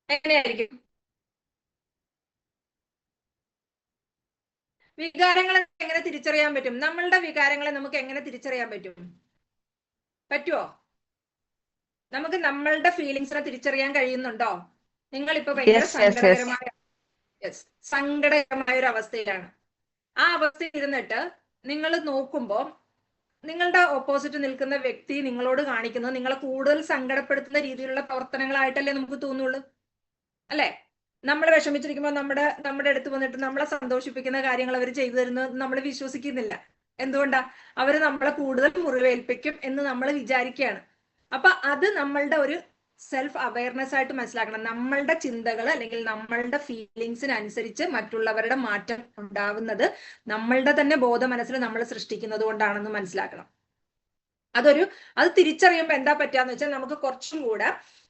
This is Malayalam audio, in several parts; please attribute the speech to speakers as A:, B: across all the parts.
A: എങ്ങനെയായിരിക്കും? വികാരങ്ങളെ എങ്ങനെ തിരിച്ചറിയാൻ പറ്റും? നമ്മളുടെ വികാരങ്ങളെ നമുക്ക് എങ്ങനെ തിരിച്ചറിയാൻ പറ്റും? പറ്റുമോ? നമുക്ക് നമ്മളുടെ ഫീലിങ്സിനെ തിരിച്ചറിയാൻ കഴിയുന്നുണ്ടോ? നിങ്ങളിപ്പോ ഭയങ്കര സങ്കടകരമായ സങ്കടകരമായ ഒരു അവസ്ഥയിലാണ്. ആ അവസ്ഥയിൽ ഇരുന്നിട്ട് നിങ്ങൾ നോക്കുമ്പോൾ നിങ്ങളുടെ ഓപ്പോസിറ്റ് നിൽക്കുന്ന വ്യക്തി നിങ്ങളോട് കാണിക്കുന്നത് നിങ്ങളെ കൂടുതൽ സങ്കടപ്പെടുത്തുന്ന രീതിയിലുള്ള പ്രവർത്തനങ്ങളായിട്ടല്ലേ നമുക്ക് തോന്നുള്ളൂ, അല്ലെ? നമ്മൾ വിഷമിച്ചിരിക്കുമ്പോൾ നമ്മുടെ അടുത്ത് വന്നിട്ട് നമ്മളെ സന്തോഷിപ്പിക്കുന്ന കാര്യങ്ങൾ അവർ ചെയ്തു തരുന്നത് നമ്മൾ വിശ്വസിക്കുന്നില്ല. എന്തുകൊണ്ടാ? അവര് നമ്മളെ കൂടുതൽ മുറിവേൽപ്പിക്കും എന്ന് നമ്മൾ വിചാരിക്കുകയാണ്. അപ്പൊ അത് നമ്മളുടെ ഒരു സെൽഫ് അവയർനെസ് ആയിട്ട് മനസ്സിലാക്കണം. നമ്മളുടെ ചിന്തകൾ അല്ലെങ്കിൽ നമ്മളുടെ ഫീലിങ്സിനനുസരിച്ച് മറ്റുള്ളവരുടെ മാറ്റം ഉണ്ടാവുന്നത് നമ്മളുടെ തന്നെ ബോധ മനസ്സിൽ നമ്മൾ സൃഷ്ടിക്കുന്നത് കൊണ്ടാണെന്ന് മനസ്സിലാക്കണം. അത് തിരിച്ചറിയുമ്പോൾ എന്താ പറ്റാന്ന് വെച്ചാൽ നമുക്ക് കുറച്ചും കൂടെ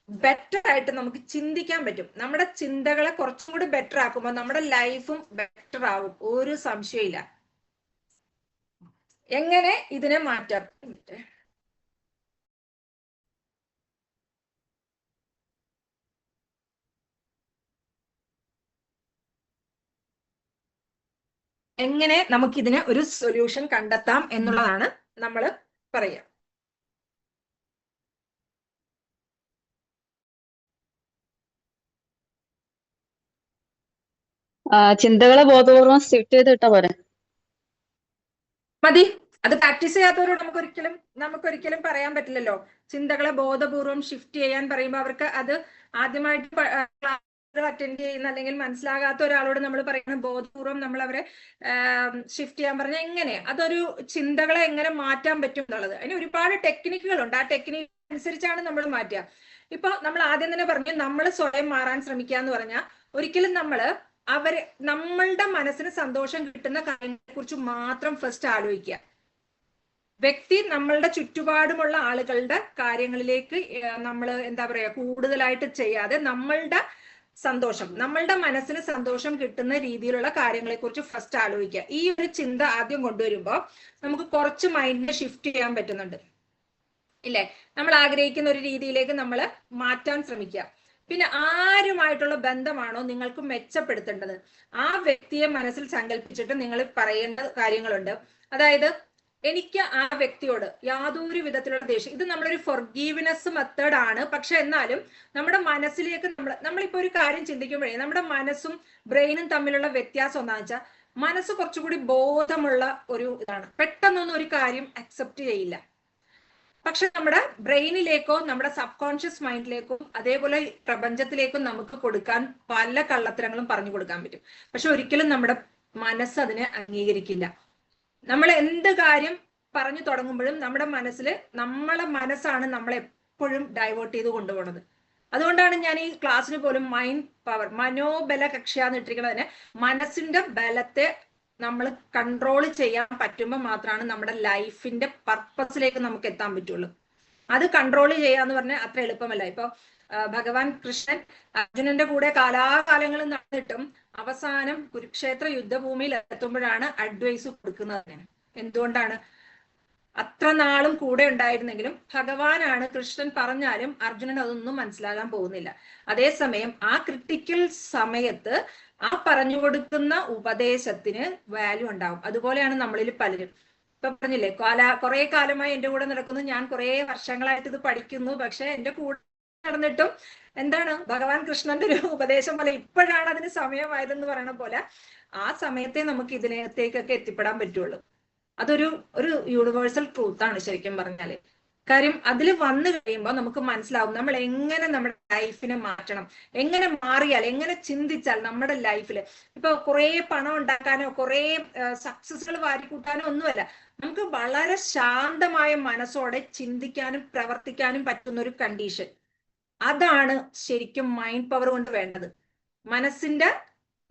A: ബെറ്റർ ആയിട്ട് നമുക്ക് ചിന്തിക്കാൻ പറ്റും. നമ്മുടെ ചിന്തകളെ കുറച്ചും കൂടി ബെറ്റർ ആക്കുമ്പോൾ നമ്മുടെ ലൈഫും ബെറ്റർ ആവും, ഒരു സംശയമില്ല. എങ്ങനെ ഇതിനെ മാറ്റാം? എങ്ങനെ നമുക്കിതിന് ഒരു സൊല്യൂഷൻ കണ്ടെത്താം എന്നുള്ളതാണ് നമ്മൾ പറയുക.
B: ചിന്തകളെ ബോധപൂർവം സ്വിഫ്റ്റ് ചെയ്തിട്ടാ പോരെ?
A: മതി. അത് പ്രാക്ടീസ് ചെയ്യാത്തവരോട് നമുക്കൊരിക്കലും പറയാൻ പറ്റില്ലല്ലോ. ചിന്തകളെ ബോധപൂർവം ഷിഫ്റ്റ് ചെയ്യാൻ പറയുമ്പോൾ അവർക്ക് അത് ആദ്യമായിട്ട് അറ്റൻഡ് ചെയ്യുന്ന അല്ലെങ്കിൽ മനസ്സിലാകാത്ത ഒരാളോട് നമ്മൾ പറയുന്നത് ബോധപൂർവം നമ്മൾ അവരെ ഷിഫ്റ്റ് ചെയ്യാൻ പറഞ്ഞാൽ എങ്ങനെ അതൊരു ചിന്തകളെ എങ്ങനെ മാറ്റാൻ പറ്റും എന്നുള്ളത്. അതിന് ഒരുപാട് ടെക്നിക്കുകളുണ്ട്. ആ ടെക്നിക്ക് അനുസരിച്ചാണ് നമ്മൾ മാറ്റുക. ഇപ്പൊ നമ്മൾ ആദ്യം തന്നെ പറഞ്ഞു നമ്മൾ സ്വയം മാറാൻ ശ്രമിക്കുക എന്ന് പറഞ്ഞാൽ ഒരിക്കലും നമ്മളുടെ മനസ്സിന് സന്തോഷം കിട്ടുന്ന കാര്യങ്ങളെ കുറിച്ച് മാത്രം ഫസ്റ്റ് ആലോചിക്കുക. വ്യക്തി നമ്മളുടെ ചുറ്റുപാടുമുള്ള ആളുകളുടെ കാര്യങ്ങളിലേക്ക് നമ്മൾ എന്താ പറയാ കൂടുതലായിട്ട് ചെയ്യാതെ നമ്മളുടെ മനസ്സിന് സന്തോഷം കിട്ടുന്ന രീതിയിലുള്ള കാര്യങ്ങളെ കുറിച്ച് ഫസ്റ്റ് ആലോചിക്കുക. ഈ ഒരു ചിന്ത ആദ്യം കൊണ്ടുവരുമ്പോൾ നമുക്ക് കുറച്ച് മൈൻഡിനെ ഷിഫ്റ്റ് ചെയ്യാൻ പറ്റുന്നുണ്ട്, ഇല്ലേ? നമ്മൾ ആഗ്രഹിക്കുന്ന ഒരു രീതിയിലേക്ക് നമ്മൾ മാറ്റാൻ ശ്രമിക്കുക. പിന്നെ ആരുമായിട്ടുള്ള ബന്ധമാണോ നിങ്ങൾക്ക് മെച്ചപ്പെടുത്തേണ്ടത് ആ വ്യക്തിയെ മനസ്സിൽ സങ്കല്പിച്ചിട്ട് നിങ്ങൾ പറയേണ്ട കാര്യങ്ങളുണ്ട്. അതായത് എനിക്ക് ആ വ്യക്തിയോട് യാതൊരു വിധത്തിലുള്ള ദേഷ്യം, ഇത് നമ്മളൊരു ഫൊർഗീവ്നെസ് മെത്തേഡ് ആണ്. പക്ഷെ എന്നാലും നമ്മുടെ മനസ്സിലേക്ക് നമ്മളിപ്പോ ഒരു കാര്യം ചിന്തിക്കുമ്പോഴേ നമ്മുടെ മനസ്സും ബ്രെയിനും തമ്മിലുള്ള വ്യത്യാസം എന്താണെന്ന് വെച്ചാൽ മനസ്സ് കുറച്ചുകൂടി ബോധമുള്ള ഒരു ഇതാണ്. പെട്ടെന്നൊന്നും ഒരു കാര്യം അക്സെപ്റ്റ് ചെയ്യില്ല. പക്ഷെ നമ്മുടെ ബ്രെയിനിലേക്കോ നമ്മുടെ സബ് കോൺഷ്യസ് മൈൻഡിലേക്കോ അതേപോലെ പ്രപഞ്ചത്തിലേക്കും നമുക്ക് കൊടുക്കാൻ പല കള്ളത്തരങ്ങളും പറഞ്ഞു കൊടുക്കാൻ പറ്റും. പക്ഷെ ഒരിക്കലും നമ്മുടെ മനസ്സ് അതിനെ അംഗീകരിക്കില്ല. നമ്മൾ എന്ത് കാര്യം പറഞ്ഞു തുടങ്ങുമ്പോഴും നമ്മുടെ നമ്മളെ മനസ്സാണ് നമ്മളെപ്പോഴും ഡൈവേർട്ട് ചെയ്ത് കൊണ്ടുപോകുന്നത്. അതുകൊണ്ടാണ് ഞാൻ ഈ ക്ലാസ്സിന് പോലും മൈൻഡ് പവർ, മനോബല കക്ഷ്യാന്ന് ഇട്ടിരിക്കുന്നതിന് മനസ്സിന്റെ ബലത്തെ നമ്മൾ കൺട്രോൾ ചെയ്യാൻ പറ്റുമ്പോൾ മാത്രമാണ് നമ്മുടെ ലൈഫിന്റെ പർപ്പസിലേക്ക് നമുക്ക് എത്താൻ പറ്റുള്ളൂ. അത് കൺട്രോൾ ചെയ്യാന്ന് പറഞ്ഞാൽ അത്ര എളുപ്പമല്ല. ഇപ്പൊ ഭഗവാൻ കൃഷ്ണൻ അർജുനന്റെ കൂടെ കാലാകാലങ്ങൾ നടന്നിട്ടും അവസാനം കുരുക്ഷേത്ര യുദ്ധഭൂമിയിൽ എത്തുമ്പോഴാണ് അഡ്വൈസ് കൊടുക്കുന്നത്. എന്തുകൊണ്ടാണ്? അത്ര നാളും കൂടെ ഉണ്ടായിരുന്നെങ്കിലും ഭഗവാനാണ് കൃഷ്ണൻ പറഞ്ഞാലും അർജുനൻ അതൊന്നും മനസ്സിലാകാൻ പോകുന്നില്ല. അതേസമയം ആ ക്രിട്ടിക്കൽ സമയത്ത് ആ പറഞ്ഞു കൊടുക്കുന്ന ഉപദേശത്തിന് വാല്യൂ ഉണ്ടാവും. അതുപോലെയാണ് നമ്മളിൽ പലരും. ഇപ്പൊ പറഞ്ഞില്ലേ, കുറെ കാലമായി എന്റെ കൂടെ നടക്കുന്നു, ഞാൻ കുറെ വർഷങ്ങളായിട്ട് ഇത് പഠിക്കുന്നു, പക്ഷെ എന്റെ കൂടെ നടന്നിട്ടും എന്താണ് ഭഗവാൻ കൃഷ്ണന്റെ ഒരു ഉപദേശം പോലെ ഇപ്പോഴാണ് അതിന് സമയമായതെന്ന് പറയണ പോലെ ആ സമയത്തെ നമുക്ക് ഇതിനകത്തേക്കൊക്കെ എത്തിപ്പെടാൻ പറ്റുള്ളൂ. അതൊരു യൂണിവേഴ്സൽ ട്രൂത്ത് ആണ് ശരിക്കും പറഞ്ഞാല്. കാര്യം അതിൽ വന്നു കഴിയുമ്പോൾ നമുക്ക് മനസ്സിലാവും നമ്മൾ എങ്ങനെ നമ്മുടെ ലൈഫിനെ മാറ്റണം, എങ്ങനെ മാറിയാൽ, എങ്ങനെ ചിന്തിച്ചാൽ നമ്മുടെ ലൈഫിൽ ഇപ്പൊ കുറെ പണം ഉണ്ടാക്കാനോ കുറെ സക്സസ്സുകൾ വാരിക്കൂട്ടാനോ ഒന്നുമല്ല, നമുക്ക് വളരെ ശാന്തമായ മനസ്സോടെ ചിന്തിക്കാനും പ്രവർത്തിക്കാനും പറ്റുന്ന ഒരു കണ്ടീഷൻ. അതാണ് ശരിക്കും മൈൻഡ് പവർ കൊണ്ട് വേണ്ടത്. മനസ്സിന്റെ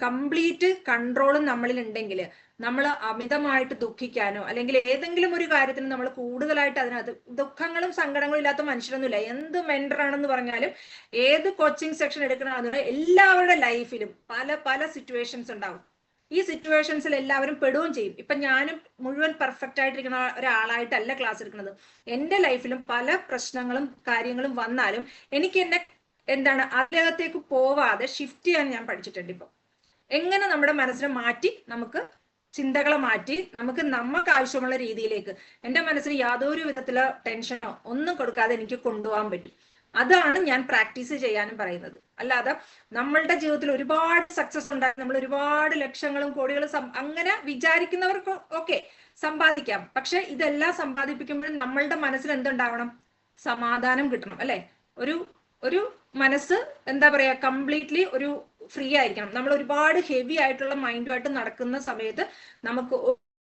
A: കംപ്ലീറ്റ് കൺട്രോളും നമ്മളിൽ ഉണ്ടെങ്കിൽ നമ്മൾ അമിതമായിട്ട് ദുഃഖിക്കാനോ അല്ലെങ്കിൽ ഏതെങ്കിലും ഒരു കാര്യത്തിന് നമ്മൾ കൂടുതലായിട്ട് അതിനകത്ത് ദുഃഖങ്ങളും സങ്കടങ്ങളും ഇല്ലാത്ത മനുഷ്യരൊന്നുമില്ല. എന്ത് മെന്റർ ആണെന്ന് പറഞ്ഞാലും ഏത് കോച്ചിങ് സെക്ഷൻ എടുക്കണമെന്ന് എല്ലാവരുടെ ലൈഫിലും പല പല സിറ്റുവേഷൻസ് ഉണ്ടാവും. ഈ സിറ്റുവേഷൻസിൽ എല്ലാവരും പെടുകയും ചെയ്യും. ഇപ്പൊ ഞാനും മുഴുവൻ പെർഫെക്റ്റ് ആയിട്ടിരിക്കുന്ന ഒരാളായിട്ടല്ല ക്ലാസ് എടുക്കുന്നത്. എന്റെ ലൈഫിലും പല പ്രശ്നങ്ങളും കാര്യങ്ങളും വന്നാലും എനിക്ക് എന്നെ എന്താണ് അതിനകത്തേക്ക് പോവാതെ ഷിഫ്റ്റ് ചെയ്യാൻ ഞാൻ പഠിച്ചിട്ടുണ്ട്. ഇപ്പൊ എങ്ങനെ നമ്മുടെ മനസ്സിനെ മാറ്റി നമുക്ക് ചിന്തകളെ മാറ്റി നമുക്ക് ആവശ്യമുള്ള രീതിയിലേക്ക് എന്റെ മനസ്സിന് യാതൊരു വിധത്തിലുള്ള ടെൻഷനോ ഒന്നും കൊടുക്കാതെ എനിക്ക് കൊണ്ടുപോകാൻ പറ്റും. അതാണ് ഞാൻ പ്രാക്ടീസ് ചെയ്യാനും പറയുന്നത്. അല്ലാതെ നമ്മളുടെ ജീവിതത്തിൽ ഒരുപാട് സക്സസ് ഉണ്ടായി നമ്മൾ ഒരുപാട് ലക്ഷങ്ങളും കോടികളും അങ്ങനെ വിചാരിക്കുന്നവർക്ക് ഓക്കെ സമ്പാദിക്കാം. പക്ഷെ ഇതെല്ലാം സമ്പാദിപ്പിക്കുമ്പോഴും നമ്മളുടെ മനസ്സിൽ എന്തുണ്ടാവണം? സമാധാനം കിട്ടണം അല്ലെ? ഒരു മനസ്സ് എന്താ പറയാ കംപ്ലീറ്റ്ലി ഒരു ഫ്രീ ആയിരിക്കണം. നമ്മൾ ഒരുപാട് ഹെവി ആയിട്ടുള്ള മൈൻഡുമായിട്ട് നടക്കുന്ന സമയത്ത് നമുക്ക്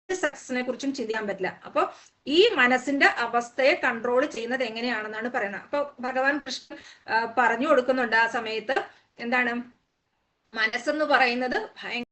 A: സക്സസിനെ കുറിച്ചും ചിന്തിക്കാൻ പറ്റില്ല. അപ്പൊ ഈ മനസ്സിന്റെ അവസ്ഥയെ കൺട്രോൾ ചെയ്യുന്നത് എങ്ങനെയാണെന്നാണ് പറയുന്നത്. അപ്പൊ ഭഗവാൻ കൃഷ്ണൻ പറഞ്ഞു കൊടുക്കുന്നുണ്ട് ആ സമയത്ത് എന്താണ് മനസ്സെന്ന് പറയുന്നത് ഭയങ്കര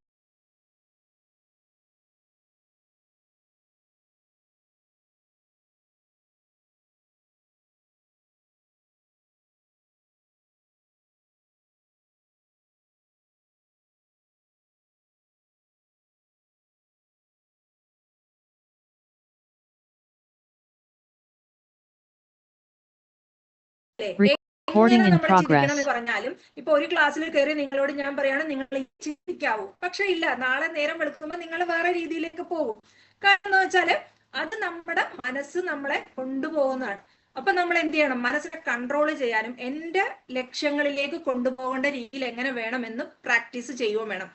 A: ചിന്തിക്കണം പറഞ്ഞാലും ഇപ്പൊ ഒരു ക്ലാസ്സിൽ കയറി നിങ്ങളോട് ഞാൻ പറയാണ് നിങ്ങൾ ചിന്തിക്കാവൂ. പക്ഷെ ഇല്ല, നാളെ നേരം വെളുക്കുമ്പോൾ നിങ്ങൾ വേറെ രീതിയിലേക്ക് പോകും. കാരണം എന്ന് വെച്ചാല് അത് നമ്മുടെ മനസ്സ് നമ്മളെ കൊണ്ടുപോകുന്നതാണ്. അപ്പൊ നമ്മൾ എന്ത് ചെയ്യണം? മനസ്സിനെ കൺട്രോൾ ചെയ്യാനും എന്റെ ലക്ഷ്യങ്ങളിലേക്ക് കൊണ്ടുപോകേണ്ട രീതിയിൽ എങ്ങനെ വേണമെന്ന് പ്രാക്ടീസ് ചെയ്യുകയും വേണം.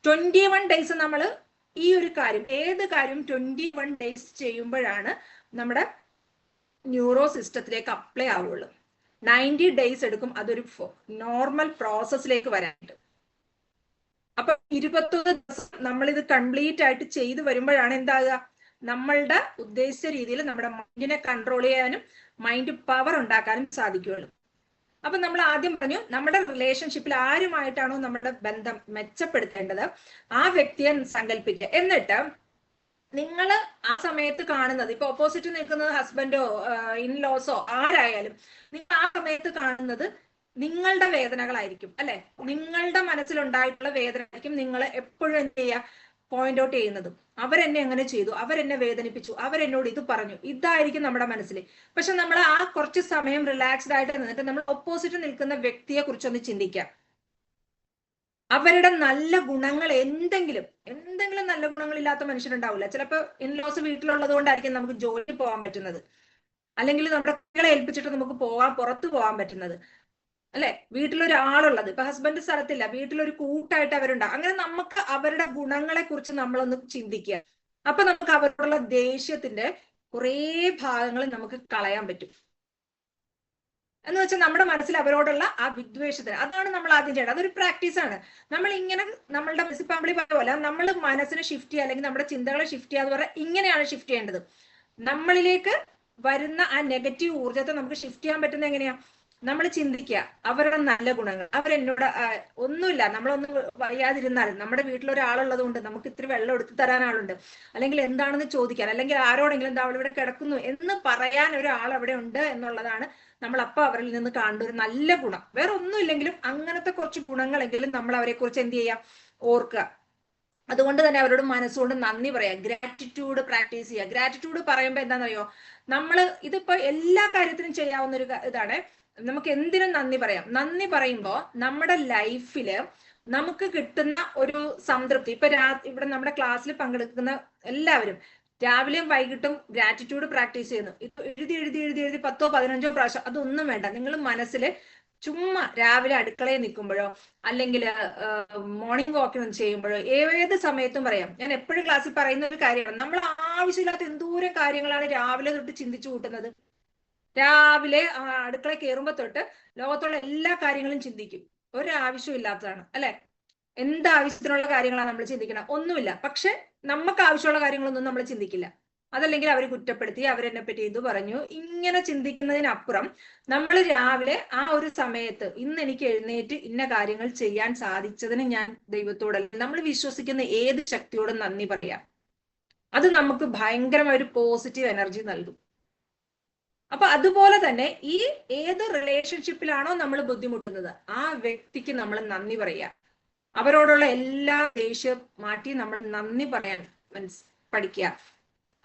A: 21 ഡേയ്സ് നമ്മൾ ഈ ഒരു കാര്യം ഏത് കാര്യം 21 ഡേയ്സ് ചെയ്യുമ്പോഴാണ് നമ്മുടെ ന്യൂറോ സിസ്റ്റത്തിലേക്ക് അപ്ലൈ ആവുള്ളൂ. 90 ഡേയ്സ് എടുക്കും അതൊരു നോർമൽ പ്രോസസ്സിലേക്ക് വരാനായിട്ട്. അപ്പൊ 21 ദിവസം നമ്മളിത് കംപ്ലീറ്റ് ആയിട്ട് ചെയ്തു വരുമ്പോഴാണ് എന്താകുക? നമ്മളുടെ ഉദ്ദേശിച്ച രീതിയിൽ നമ്മുടെ മൈൻഡിനെ കൺട്രോൾ ചെയ്യാനും മൈൻഡ് പവർ ഉണ്ടാക്കാനും സാധിക്കുകയുള്ളൂ. അപ്പൊ നമ്മൾ ആദ്യം പറഞ്ഞു നമ്മുടെ റിലേഷൻഷിപ്പിൽ ആരുമായിട്ടാണോ നമ്മുടെ ബന്ധം മെച്ചപ്പെടുത്തേണ്ടത് ആ വ്യക്തിയെ സങ്കല്പിക്കുക. എന്നിട്ട് നിങ്ങൾ ആ സമയത്ത് കാണുന്നത് ഇപ്പൊ ഓപ്പോസിറ്റ് നിൽക്കുന്നത് ഹസ്ബൻഡോ ഇൻലോസോ ആരായാലും നിങ്ങൾ ആ സമയത്ത് കാണുന്നത് നിങ്ങളുടെ വേദനകളായിരിക്കും അല്ലെ? നിങ്ങളുടെ മനസ്സിലുണ്ടായിട്ടുള്ള വേദന ആയിരിക്കും നിങ്ങൾ എപ്പോഴും എന്ത് ചെയ്യുക? പോയിന്റ് ഔട്ട് ചെയ്യുന്നത്. അവരെന്നെ എങ്ങനെ ചെയ്തു, അവരെന്നെ വേദനിപ്പിച്ചു, അവരെന്നോട് ഇത് പറഞ്ഞു, ഇതായിരിക്കും നമ്മുടെ മനസ്സിൽ. പക്ഷെ നമ്മൾ ആ കുറച്ച് സമയം റിലാക്സ്ഡ് ആയിട്ട് നിന്നിട്ട് നമ്മൾ ഓപ്പോസിറ്റ് നിൽക്കുന്ന വ്യക്തിയെ കുറിച്ചൊന്ന് ചിന്തിക്കാം. അവരുടെ നല്ല ഗുണങ്ങൾ എന്തെങ്കിലും നല്ല ഗുണങ്ങളില്ലാത്ത മനുഷ്യരുണ്ടാവില്ല. ചിലപ്പോൾ ഇൻലോസ് വീട്ടിലുള്ളത് കൊണ്ടായിരിക്കും നമുക്ക് ജോലി പോകാൻ പറ്റുന്നത്, അല്ലെങ്കിൽ നമ്മുടെ കുട്ടികളെ ഏൽപ്പിച്ചിട്ട് നമുക്ക് പുറത്തു പോകാൻ പറ്റുന്നത് അല്ലെ? വീട്ടിലൊരാളുള്ളത്, ഇപ്പൊ ഹസ്ബൻഡ് സ്ഥലത്തില്ല, വീട്ടിലൊരു കൂട്ടായിട്ട് അവരുണ്ടാവും. അങ്ങനെ നമുക്ക് അവരുടെ ഗുണങ്ങളെ കുറിച്ച് നമ്മളൊന്ന് ചിന്തിക്കുക. അപ്പൊ നമുക്ക് അവരോടുള്ള ദേഷ്യത്തിന്റെ കുറേ ഭാഗങ്ങൾ നമുക്ക് കളയാൻ പറ്റും. എന്ന് വെച്ചാൽ നമ്മുടെ മനസ്സിൽ അവരോടുള്ള ആ വിദ്വേഷത്തിന്, അതാണ് നമ്മൾ ആദ്യം ചെയ്യേണ്ടത്. അതൊരു പ്രാക്ടീസാണ്. നമ്മൾ ഇങ്ങനെ നമ്മളുടെ മുനിസിപ്പാമ്പിളി പറഞ്ഞ പോലെ നമ്മൾ മനസ്സിനെ ഷിഫ്റ്റ് ചെയ്യുക അല്ലെങ്കിൽ നമ്മുടെ ചിന്തകളെ ഷിഫ്റ്റ് ചെയ്യുക എന്ന് പറഞ്ഞാൽ ഇങ്ങനെയാണ് ഷിഫ്റ്റ് ചെയ്യേണ്ടത്. നമ്മളിലേക്ക് വരുന്ന ആ നെഗറ്റീവ് ഊർജത്തെ നമുക്ക് ഷിഫ്റ്റ് ചെയ്യാൻ പറ്റുന്നത് എങ്ങനെയാ? നമ്മൾ ചിന്തിക്കുക അവരുടെ നല്ല ഗുണങ്ങൾ. അവരെന്നോട് ഒന്നുമില്ല, നമ്മളൊന്നും വയ്യാതിരുന്നാലും നമ്മുടെ വീട്ടിലൊരാളുള്ളത് കൊണ്ട് നമുക്ക് ഇത്തിരി വെള്ളം എടുത്തു തരാൻ ആളുണ്ട്, അല്ലെങ്കിൽ എന്താണെന്ന് ചോദിക്കാൻ, അല്ലെങ്കിൽ ആരോടെങ്കിലും എന്താ അവൾ ഇവിടെ കിടക്കുന്നു എന്ന് പറയാൻ ഒരാൾ അവിടെ ഉണ്ട് എന്നുള്ളതാണ് നമ്മൾ അപ്പൊ അവരിൽ നിന്ന് കാണേണ്ട ഒരു നല്ല ഗുണം. വേറെ ഒന്നുമില്ലെങ്കിലും അങ്ങനത്തെ കുറച്ച് ഗുണങ്ങളെങ്കിലും നമ്മൾ അവരെ കുറിച്ച് എന്ത് ചെയ്യാം? ഓർക്കുക. അതുകൊണ്ട് തന്നെ അവരോട് മനസ്സുകൊണ്ട് നന്ദി പറയാം. ഗ്രാറ്റിറ്റ്യൂഡ് പ്രാക്ടീസ് ചെയ്യുക. ഗ്രാറ്റിറ്റ്യൂഡ് പറയുമ്പോൾ എന്താണെന്നറിയോ? നമ്മൾ ഇതിപ്പോ എല്ലാ കാര്യത്തിനും ചെയ്യാവുന്ന ഒരു ഇതാണ്. നമുക്ക് എന്തിനും നന്ദി പറയാം. നന്ദി പറയുമ്പോൾ നമ്മുടെ ലൈഫില് നമുക്ക് കിട്ടുന്ന ഒരു സംതൃപ്തി. ഇപ്പൊ ഇവിടെ നമ്മുടെ ക്ലാസ്സിൽ പങ്കെടുക്കുന്ന എല്ലാവരും രാവിലെയും വൈകിട്ടും ഗ്രാറ്റിറ്റ്യൂഡ് പ്രാക്ടീസ് ചെയ്യുന്നു. ഇത് എഴുതി 10 15 പ്രാവശ്യം അതൊന്നും വേണ്ട. നിങ്ങൾ മനസ്സിൽ ചുമ്മാ രാവിലെ അടുക്കളയിൽ നിൽക്കുമ്പോഴോ അല്ലെങ്കിൽ മോർണിംഗ് വാക്കിന് ചെയ്യുമ്പോഴോ ഏത് സമയത്തും പറയാം. ഞാൻ എപ്പോഴും ക്ലാസ്സിൽ പറയുന്ന ഒരു കാര്യമാണ്, നമ്മൾ ആവശ്യമില്ലാത്ത എന്തോരം കാര്യങ്ങളാണ് രാവിലെ തൊട്ട് ചിന്തിച്ചു കൂട്ടുന്നത്. രാവിലെ അടുക്കള കയറുമ്പോ തൊട്ട് ലോകത്തുള്ള എല്ലാ കാര്യങ്ങളും ചിന്തിക്കും. ഒരാവശ്യം ഇല്ലാത്തതാണ് അല്ലെ? എന്താവശ്യത്തിനുള്ള കാര്യങ്ങളാണ് നമ്മൾ ചിന്തിക്കണം? ഒന്നുമില്ല. പക്ഷെ നമുക്ക് ആവശ്യമുള്ള കാര്യങ്ങളൊന്നും നമ്മൾ ചിന്തിക്കില്ല. അതല്ലെങ്കിൽ അവർ കുറ്റപ്പെടുത്തി, അവരെന്നെ പറ്റി ഇത് പറഞ്ഞു, ഇങ്ങനെ ചിന്തിക്കുന്നതിനപ്പുറം നമ്മൾ രാവിലെ ആ ഒരു സമയത്ത് ഇന്ന് എനിക്ക് എഴുന്നേറ്റ് ഇന്ന കാര്യങ്ങൾ ചെയ്യാൻ സാധിച്ചതിന് ഞാൻ ദൈവത്തോടല്ല, നമ്മൾ വിശ്വസിക്കുന്ന ഏത് ശക്തിയോടും നന്ദി പറയാം. അത് നമുക്ക് ഭയങ്കരമായ ഒരു പോസിറ്റീവ് എനർജി നൽകും. അപ്പൊ അതുപോലെ തന്നെ ഈ ഏത് റിലേഷൻഷിപ്പിലാണോ നമ്മൾ ബുദ്ധിമുട്ടുന്നത് ആ വ്യക്തിക്ക് നമ്മൾ നന്ദി പറയുക. അവരോടുള്ള എല്ലാ ദേഷ്യം മാറ്റി നമ്മൾ നന്ദി പറയാൻ പഠിക്കുക.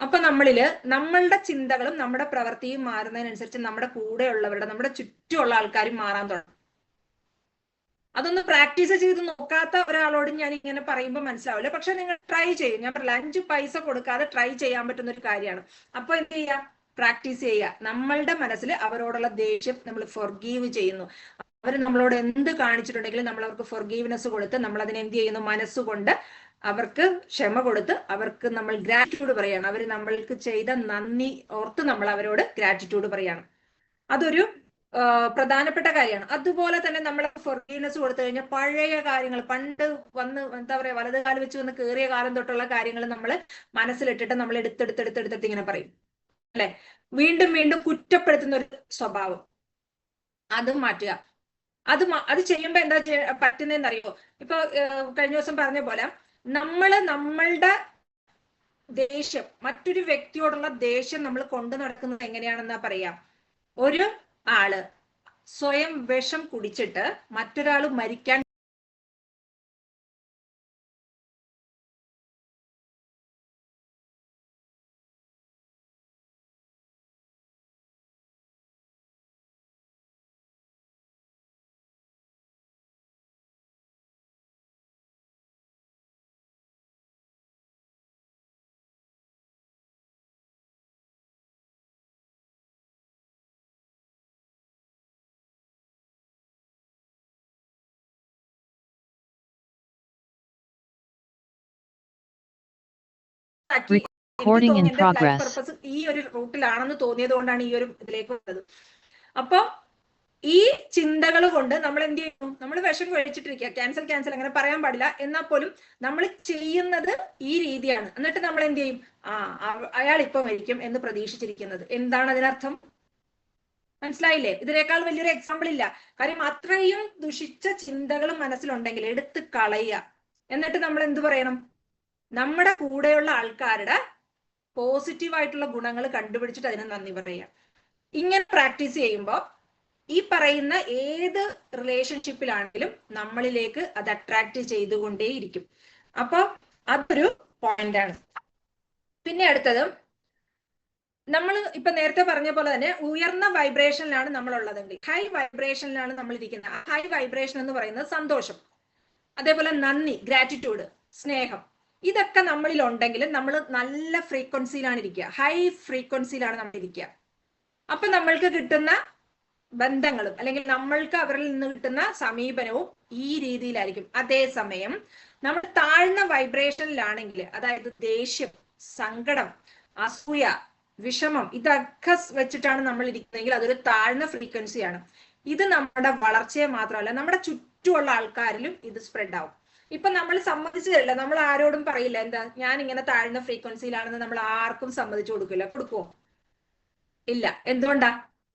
A: അപ്പൊ നമ്മളുടെ ചിന്തകളും നമ്മുടെ പ്രവൃത്തിയും മാറുന്നതിനനുസരിച്ച് നമ്മുടെ കൂടെയുള്ളവരുടെ, നമ്മുടെ ചുറ്റുമുള്ള ആൾക്കാരും മാറാൻ തുടങ്ങും. അതൊന്ന് പ്രാക്ടീസ് ചെയ്ത് നോക്കാത്ത ഒരാളോട് ഞാൻ ഇങ്ങനെ പറയുമ്പോൾ മനസ്സിലാവില്ല. പക്ഷെ നിങ്ങൾ ട്രൈ ചെയ്യും. ഞാൻ പറഞ്ഞില്ല, 5 പൈസ കൊടുക്കാതെ ട്രൈ ചെയ്യാൻ പറ്റുന്ന ഒരു കാര്യമാണ്. അപ്പൊ എന്ത് ചെയ്യുക? പ്രാക്ടീസ് ചെയ്യുക. നമ്മളുടെ മനസ്സിൽ അവരോടുള്ള ദേഷ്യം നമ്മൾ ഫൊർഗീവ് ചെയ്യുന്നു. അവർ നമ്മളോട് എന്ത് കാണിച്ചിട്ടുണ്ടെങ്കിലും നമ്മൾ അവർക്ക് ഫൊർഗീവ്നെസ് കൊടുത്ത് നമ്മൾ അതിനെ എന്ത് ചെയ്യുന്നു? മനസ്സുകൊണ്ട് അവർക്ക് ക്ഷമ കൊടുത്ത് അവർക്ക് നമ്മൾ ഗ്രാറ്റിറ്റ്യൂഡ് പറയാണ്. അവർ നമ്മൾക്ക് ചെയ്ത നന്ദി ഓർത്ത് നമ്മൾ അവരോട് ഗ്രാറ്റിറ്റ്യൂഡ് പറയാണ്. അതൊരു പ്രധാനപ്പെട്ട കാര്യമാണ്. അതുപോലെ തന്നെ നമ്മൾ ഫൊർഗീവ്നെസ് കൊടുത്തു കഴിഞ്ഞാൽ പഴയ കാര്യങ്ങൾ, പണ്ട് വന്ന് എന്താ പറയാ, വലത് കാലം വെച്ച് വന്ന് കയറിയ കാലം തൊട്ടുള്ള കാര്യങ്ങൾ നമ്മൾ മനസ്സിലിട്ടിട്ട് നമ്മൾ എടുത്തെടുത്ത് ഇങ്ങനെ പറയും അല്ലെ. വീണ്ടും വീണ്ടും കുറ്റപ്പെടുത്തുന്ന ഒരു സ്വഭാവം, അത് മാറ്റുക. അത് ചെയ്യുമ്പോ എന്താ പറ്റുന്നതെന്ന് അറിയോ? ഇപ്പൊ കഴിഞ്ഞ ദിവസം പറഞ്ഞ പോലെ നമ്മളുടെ ദേഷ്യം, മറ്റൊരു വ്യക്തിയോടുള്ള ദേഷ്യം നമ്മൾ കൊണ്ടു നടക്കുന്നത് എങ്ങനെയാണെന്നാ പറയാ. ഒരു ആള് സ്വയം വിഷം കുടിച്ചിട്ട് മറ്റൊരാൾ മരിക്കാൻ പർപ്പസ് ഈ ഒരു റൂട്ടിലാണെന്ന് തോന്നിയത് കൊണ്ടാണ് ഈ ഒരു ഇതിലേക്ക് വന്നത്. അപ്പൊ ഈ ചിന്തകൾ കൊണ്ട് നമ്മൾ എന്ത് ചെയ്യുന്നു? നമ്മൾ വിഷം കഴിച്ചിട്ടിരിക്കുക, ക്യാൻസൽ അങ്ങനെ പറയാൻ പാടില്ല. എന്നാൽ പോലും നമ്മൾ ചെയ്യുന്നത് ഈ രീതിയാണ്. എന്നിട്ട് നമ്മൾ എന്ത് ചെയ്യും? അയാൾ ഇപ്പൊ മരിക്കും എന്ന് പ്രതീക്ഷിച്ചിരിക്കുന്നത്. എന്താണ് അതിനർത്ഥം? മനസ്സിലായില്ലേ? ഇതിനേക്കാൾ വലിയൊരു എക്സാമ്പിൾ ഇല്ല. കാര്യം അത്രയും ദുഷിച്ച ചിന്തകൾ മനസ്സിലുണ്ടെങ്കിൽ എടുത്ത് കളയുക. എന്നിട്ട് നമ്മൾ എന്ത് പറയണം? നമ്മുടെ കൂടെയുള്ള ആൾക്കാരുടെ പോസിറ്റീവായിട്ടുള്ള ഗുണങ്ങൾ കണ്ടുപിടിച്ചിട്ട് അതിന് നന്ദി പറയുക. ഇങ്ങനെ പ്രാക്ടീസ് ചെയ്യുമ്പോൾ ഈ പറയുന്ന ഏത് റിലേഷൻഷിപ്പിലാണെങ്കിലും നമ്മളിലേക്ക് അത് അട്രാക്ട് ചെയ്തുകൊണ്ടേയിരിക്കും. അപ്പൊ അതൊരു പോയിന്റ് ആണ്. പിന്നെ അടുത്തത്, നമ്മൾ ഇപ്പൊ നേരത്തെ പറഞ്ഞ പോലെ തന്നെ ഉയർന്ന വൈബ്രേഷനിലാണ് നമ്മൾ ഉള്ളതെങ്കിൽ, ഹൈ വൈബ്രേഷനിലാണ് നമ്മൾ ഇരിക്കുന്നത്. ഹൈ വൈബ്രേഷൻ എന്ന് പറയുന്നത് സന്തോഷം, അതേപോലെ നന്ദി, ഗ്രാറ്റിറ്റ്യൂഡ്, സ്നേഹം, ഇതൊക്കെ നമ്മളിൽ ഉണ്ടെങ്കിൽ നമ്മൾ നല്ല ഫ്രീക്വൻസിയിലാണ് ഇരിക്കുക, ഹൈ ഫ്രീക്വൻസിയിലാണ് നമ്മൾ ഇരിക്കുക. അപ്പൊ നമ്മൾക്ക് കിട്ടുന്ന ബന്ധങ്ങളും അല്ലെങ്കിൽ നമ്മൾക്ക് അവരിൽ നിന്ന് കിട്ടുന്ന സമീപനവും ഈ രീതിയിലായിരിക്കും. അതേസമയം നമ്മൾ താഴ്ന്ന വൈബ്രേഷനിലാണെങ്കിൽ, അതായത് ദേഷ്യം, സങ്കടം, അസൂയ, വിഷമം, ഇതൊക്കെ വെച്ചിട്ടാണ് നമ്മൾ ഇരിക്കുന്നതെങ്കിൽ അതൊരു താഴ്ന്ന ഫ്രീക്വൻസിയാണ്. ഇത് നമ്മുടെ വളർച്ചയെ മാത്രമല്ല നമ്മുടെ ചുറ്റുമുള്ള ആൾക്കാരിലും ഇത് സ്പ്രെഡ് ആവും. ഇപ്പൊ നമ്മൾ സമ്മതിച്ചു തരില്ല, നമ്മൾ ആരോടും പറയില്ല എന്താ ഞാൻ ഇങ്ങനെ താഴ്ന്ന ഫ്രീക്വൻസിയിലാണെന്ന് നമ്മൾ ആർക്കും സമ്മതിച്ചു കൊടുക്കുമോ? ഇല്ല. എന്തുകൊണ്ടാ?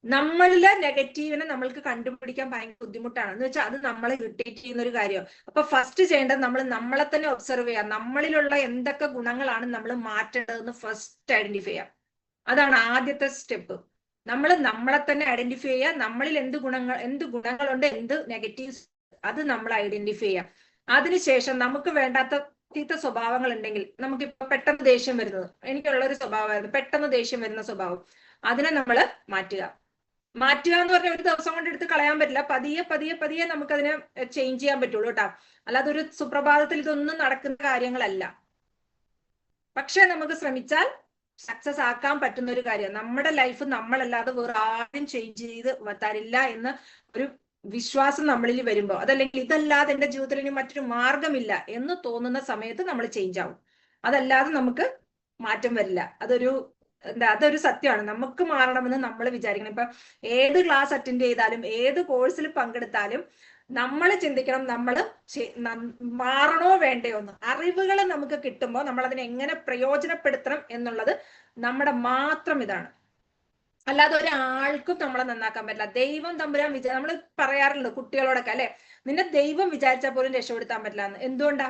A: നമ്മളിലെ നെഗറ്റീവിനെ നമ്മൾക്ക് കണ്ടുപിടിക്കാൻ ഭയങ്കര ബുദ്ധിമുട്ടാണ്. എന്ന് വെച്ചാൽ അത് നമ്മളെ ഇറിറ്റേറ്റ് ചെയ്യുന്ന ഒരു കാര്യം. അപ്പൊ ഫസ്റ്റ് ചെയ്യേണ്ടത് നമ്മൾ നമ്മളെ തന്നെ ഒബ്സർവ് ചെയ്യാം. നമ്മളിലുള്ള എന്തൊക്കെ ഗുണങ്ങളാണ് നമ്മൾ മാറ്റേണ്ടതെന്ന് ഫസ്റ്റ് ഐഡന്റിഫൈ ചെയ്യാം. അതാണ് ആദ്യത്തെ സ്റ്റെപ്പ്. നമ്മൾ നമ്മളെ തന്നെ ഐഡന്റിഫൈ ചെയ്യുക. നമ്മളിൽ എന്ത് ഗുണങ്ങളുണ്ട്, എന്ത് നെഗറ്റീവ്സ്, അത് നമ്മൾ ഐഡന്റിഫൈ ചെയ്യാം. അതിനുശേഷം നമുക്ക് വേണ്ടാത്ത ചീത്ത സ്വഭാവങ്ങൾ ഉണ്ടെങ്കിൽ, നമുക്കിപ്പോ പെട്ടെന്ന് ദേഷ്യം വരുന്നത് എനിക്കുള്ള ഒരു സ്വഭാവമായിരുന്നു, പെട്ടെന്ന് ദേഷ്യം വരുന്ന സ്വഭാവം, അതിനെ നമ്മൾ മാറ്റുക എന്ന് പറഞ്ഞാൽ ഒരു ദിവസം കൊണ്ട് എടുത്ത് കളയാൻ പറ്റില്ല. പതിയെ നമുക്കതിനെ ചേഞ്ച് ചെയ്യാൻ പറ്റുള്ളൂ കേട്ടോ. അല്ലാതെ ഒരു സുപ്രഭാതത്തിൽ ഇതൊന്നും നടക്കുന്ന കാര്യങ്ങളല്ല. പക്ഷെ നമുക്ക് ശ്രമിച്ചാൽ സക്സസ് ആക്കാൻ പറ്റുന്ന ഒരു കാര്യം. നമ്മുടെ ലൈഫ് നമ്മളല്ലാതെ വേറെ ആരും ചേഞ്ച് ചെയ്ത് തരില്ല എന്ന് ഒരു വിശ്വാസം നമ്മളിൽ വരുമ്പോൾ, അതല്ലെങ്കിൽ ഇതല്ലാതെ എന്റെ ജീവിതത്തിൽ ഇനി മറ്റൊരു മാർഗമില്ല എന്ന് തോന്നുന്ന സമയത്ത് നമ്മൾ ചേഞ്ച് ആവും. അതല്ലാതെ നമുക്ക് മാറ്റം വരില്ല. അതൊരു സത്യമാണ്. നമുക്ക് മാറണമെന്ന് നമ്മൾ വിചാരിക്കണം. ഇപ്പൊ ഏത് ക്ലാസ് അറ്റൻഡ് ചെയ്താലും ഏത് കോഴ്സിൽ പങ്കെടുത്താലും നമ്മൾ ചിന്തിക്കണം, നമ്മൾ മാറണോ വേണ്ടയോ എന്ന്. അറിവുകൾ നമുക്ക് കിട്ടുമ്പോൾ നമ്മൾ അതിനെ എങ്ങനെ പ്രയോജനപ്പെടുത്തണം എന്നുള്ളത് നമ്മുടെ മാത്രം ഇതാണ്. അല്ലാതെ ഒരാൾക്കും നമ്മളെ നന്നാക്കാൻ പറ്റില്ല. ദൈവം തമ്പുരാൻ നമ്മൾ പറയാറുണ്ട് കുട്ടികളോടൊക്കെ അല്ലെ, നിന്നെ ദൈവം വിചാരിച്ചാൽ പോലും രക്ഷപ്പെടുത്താൻ പറ്റില്ല എന്ന്. എന്തുകൊണ്ടാ?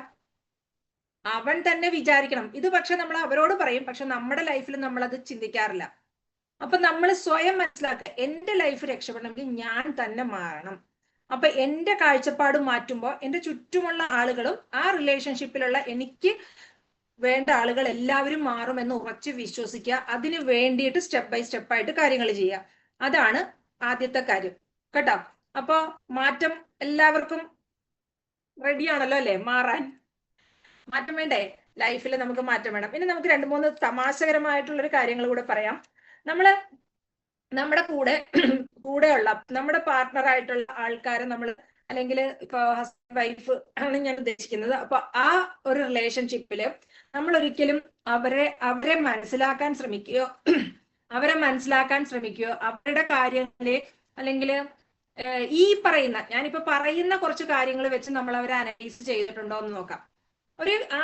A: അവൻ തന്നെ വിചാരിക്കണം. ഇത് പക്ഷെ നമ്മൾ അവരോട് പറയും, പക്ഷെ നമ്മുടെ ലൈഫിൽ നമ്മൾ അത് ചിന്തിക്കാറില്ല. അപ്പൊ നമ്മൾ സ്വയം മനസ്സിലാക്കുക, എന്റെ ലൈഫ് രക്ഷപ്പെടണമെങ്കിൽ ഞാൻ തന്നെ മാറണം. അപ്പൊ എന്റെ കാഴ്ചപ്പാട് മാറ്റുമ്പോൾ എന്റെ ചുറ്റുമുള്ള ആളുകളും ആ റിലേഷൻഷിപ്പിലുള്ള എനിക്ക് വേണ്ട ആളുകൾ എല്ലാവരും മാറുമെന്ന് ഉറച്ച് വിശ്വസിക്കുക. അതിന് വേണ്ടിയിട്ട് സ്റ്റെപ്പ് ബൈ സ്റ്റെപ്പ് ആയിട്ട് കാര്യങ്ങൾ ചെയ്യുക. അതാണ് ആദ്യത്തെ കാര്യം കേട്ടോ. അപ്പൊ മാറ്റം എല്ലാവർക്കും റെഡിയാണല്ലോ അല്ലെ? മാറ്റം വേണ്ടേ? ലൈഫിൽ നമുക്ക് മാറ്റം വേണം. ഇനി നമുക്ക് 2-3 തമാശകരമായിട്ടുള്ളൊരു കാര്യങ്ങൾ കൂടെ പറയാം. നമ്മുടെ കൂടെയുള്ള നമ്മുടെ പാർട്ട്ണർ ആയിട്ടുള്ള ആൾക്കാരെ നമ്മൾ, അല്ലെങ്കിൽ ഇപ്പൊ ഹസ്ബൻഡ് വൈഫ് ആണ് ഞാൻ ഉദ്ദേശിക്കുന്നത്. അപ്പൊ ആ ഒരു റിലേഷൻഷിപ്പില് നമ്മൾ ഒരിക്കലും അവരെ മനസ്സിലാക്കാൻ ശ്രമിക്കുകയോ അവരുടെ കാര്യങ്ങളെ, അല്ലെങ്കിൽ ഈ ഞാനിപ്പോ പറയുന്ന കുറച്ച് കാര്യങ്ങൾ വെച്ച് നമ്മൾ അവരെ അനലൈസ് ചെയ്തിട്ടുണ്ടോ എന്ന് നോക്കാം.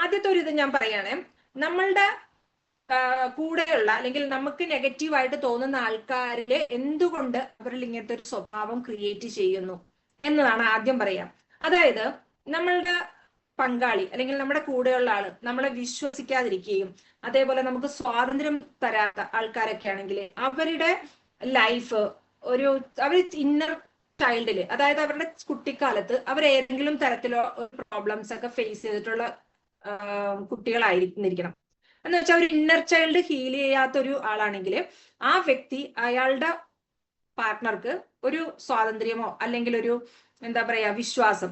A: ആദ്യത്തെ ഒരു ഇത് ഞാൻ പറയണേ, നമ്മളുടെ കൂടെയുള്ള അല്ലെങ്കിൽ നമുക്ക് നെഗറ്റീവായിട്ട് തോന്നുന്ന ആൾക്കാരില് എന്തുകൊണ്ട് അവരിൽ ഇങ്ങനത്തെ ഒരു സ്വഭാവം ക്രിയേറ്റ് ചെയ്യുന്നു എന്നതാണ് ആദ്യം പറയാം. അതായത് നമ്മളുടെ പങ്കാളി അല്ലെങ്കിൽ നമ്മുടെ കൂടെയുള്ള ആള് നമ്മളെ വിശ്വസിക്കാതിരിക്കുകയും അതേപോലെ നമുക്ക് സ്വാതന്ത്ര്യം തരാത്ത ആൾക്കാരൊക്കെ ആണെങ്കിൽ അവരുടെ ലൈഫ് അവർ ഇന്നർ ചൈൽഡില്, അതായത് അവരുടെ കുട്ടിക്കാലത്ത് അവർ ഏതെങ്കിലും തരത്തിലോ പ്രോബ്ലംസ് ഒക്കെ ഫേസ് ചെയ്തിട്ടുള്ള കുട്ടികളായിരിക്കണം. എന്ന് വെച്ചാൽ ഒരു ഇന്നർ ചൈൽഡ് ഹീൽ ചെയ്യാത്ത ഒരു ആളാണെങ്കിൽ ആ വ്യക്തി അയാളുടെ പാർട്ട്ണർക്ക് ഒരു സ്വാതന്ത്ര്യമോ അല്ലെങ്കിൽ ഒരു എന്താ പറയാ വിശ്വാസം,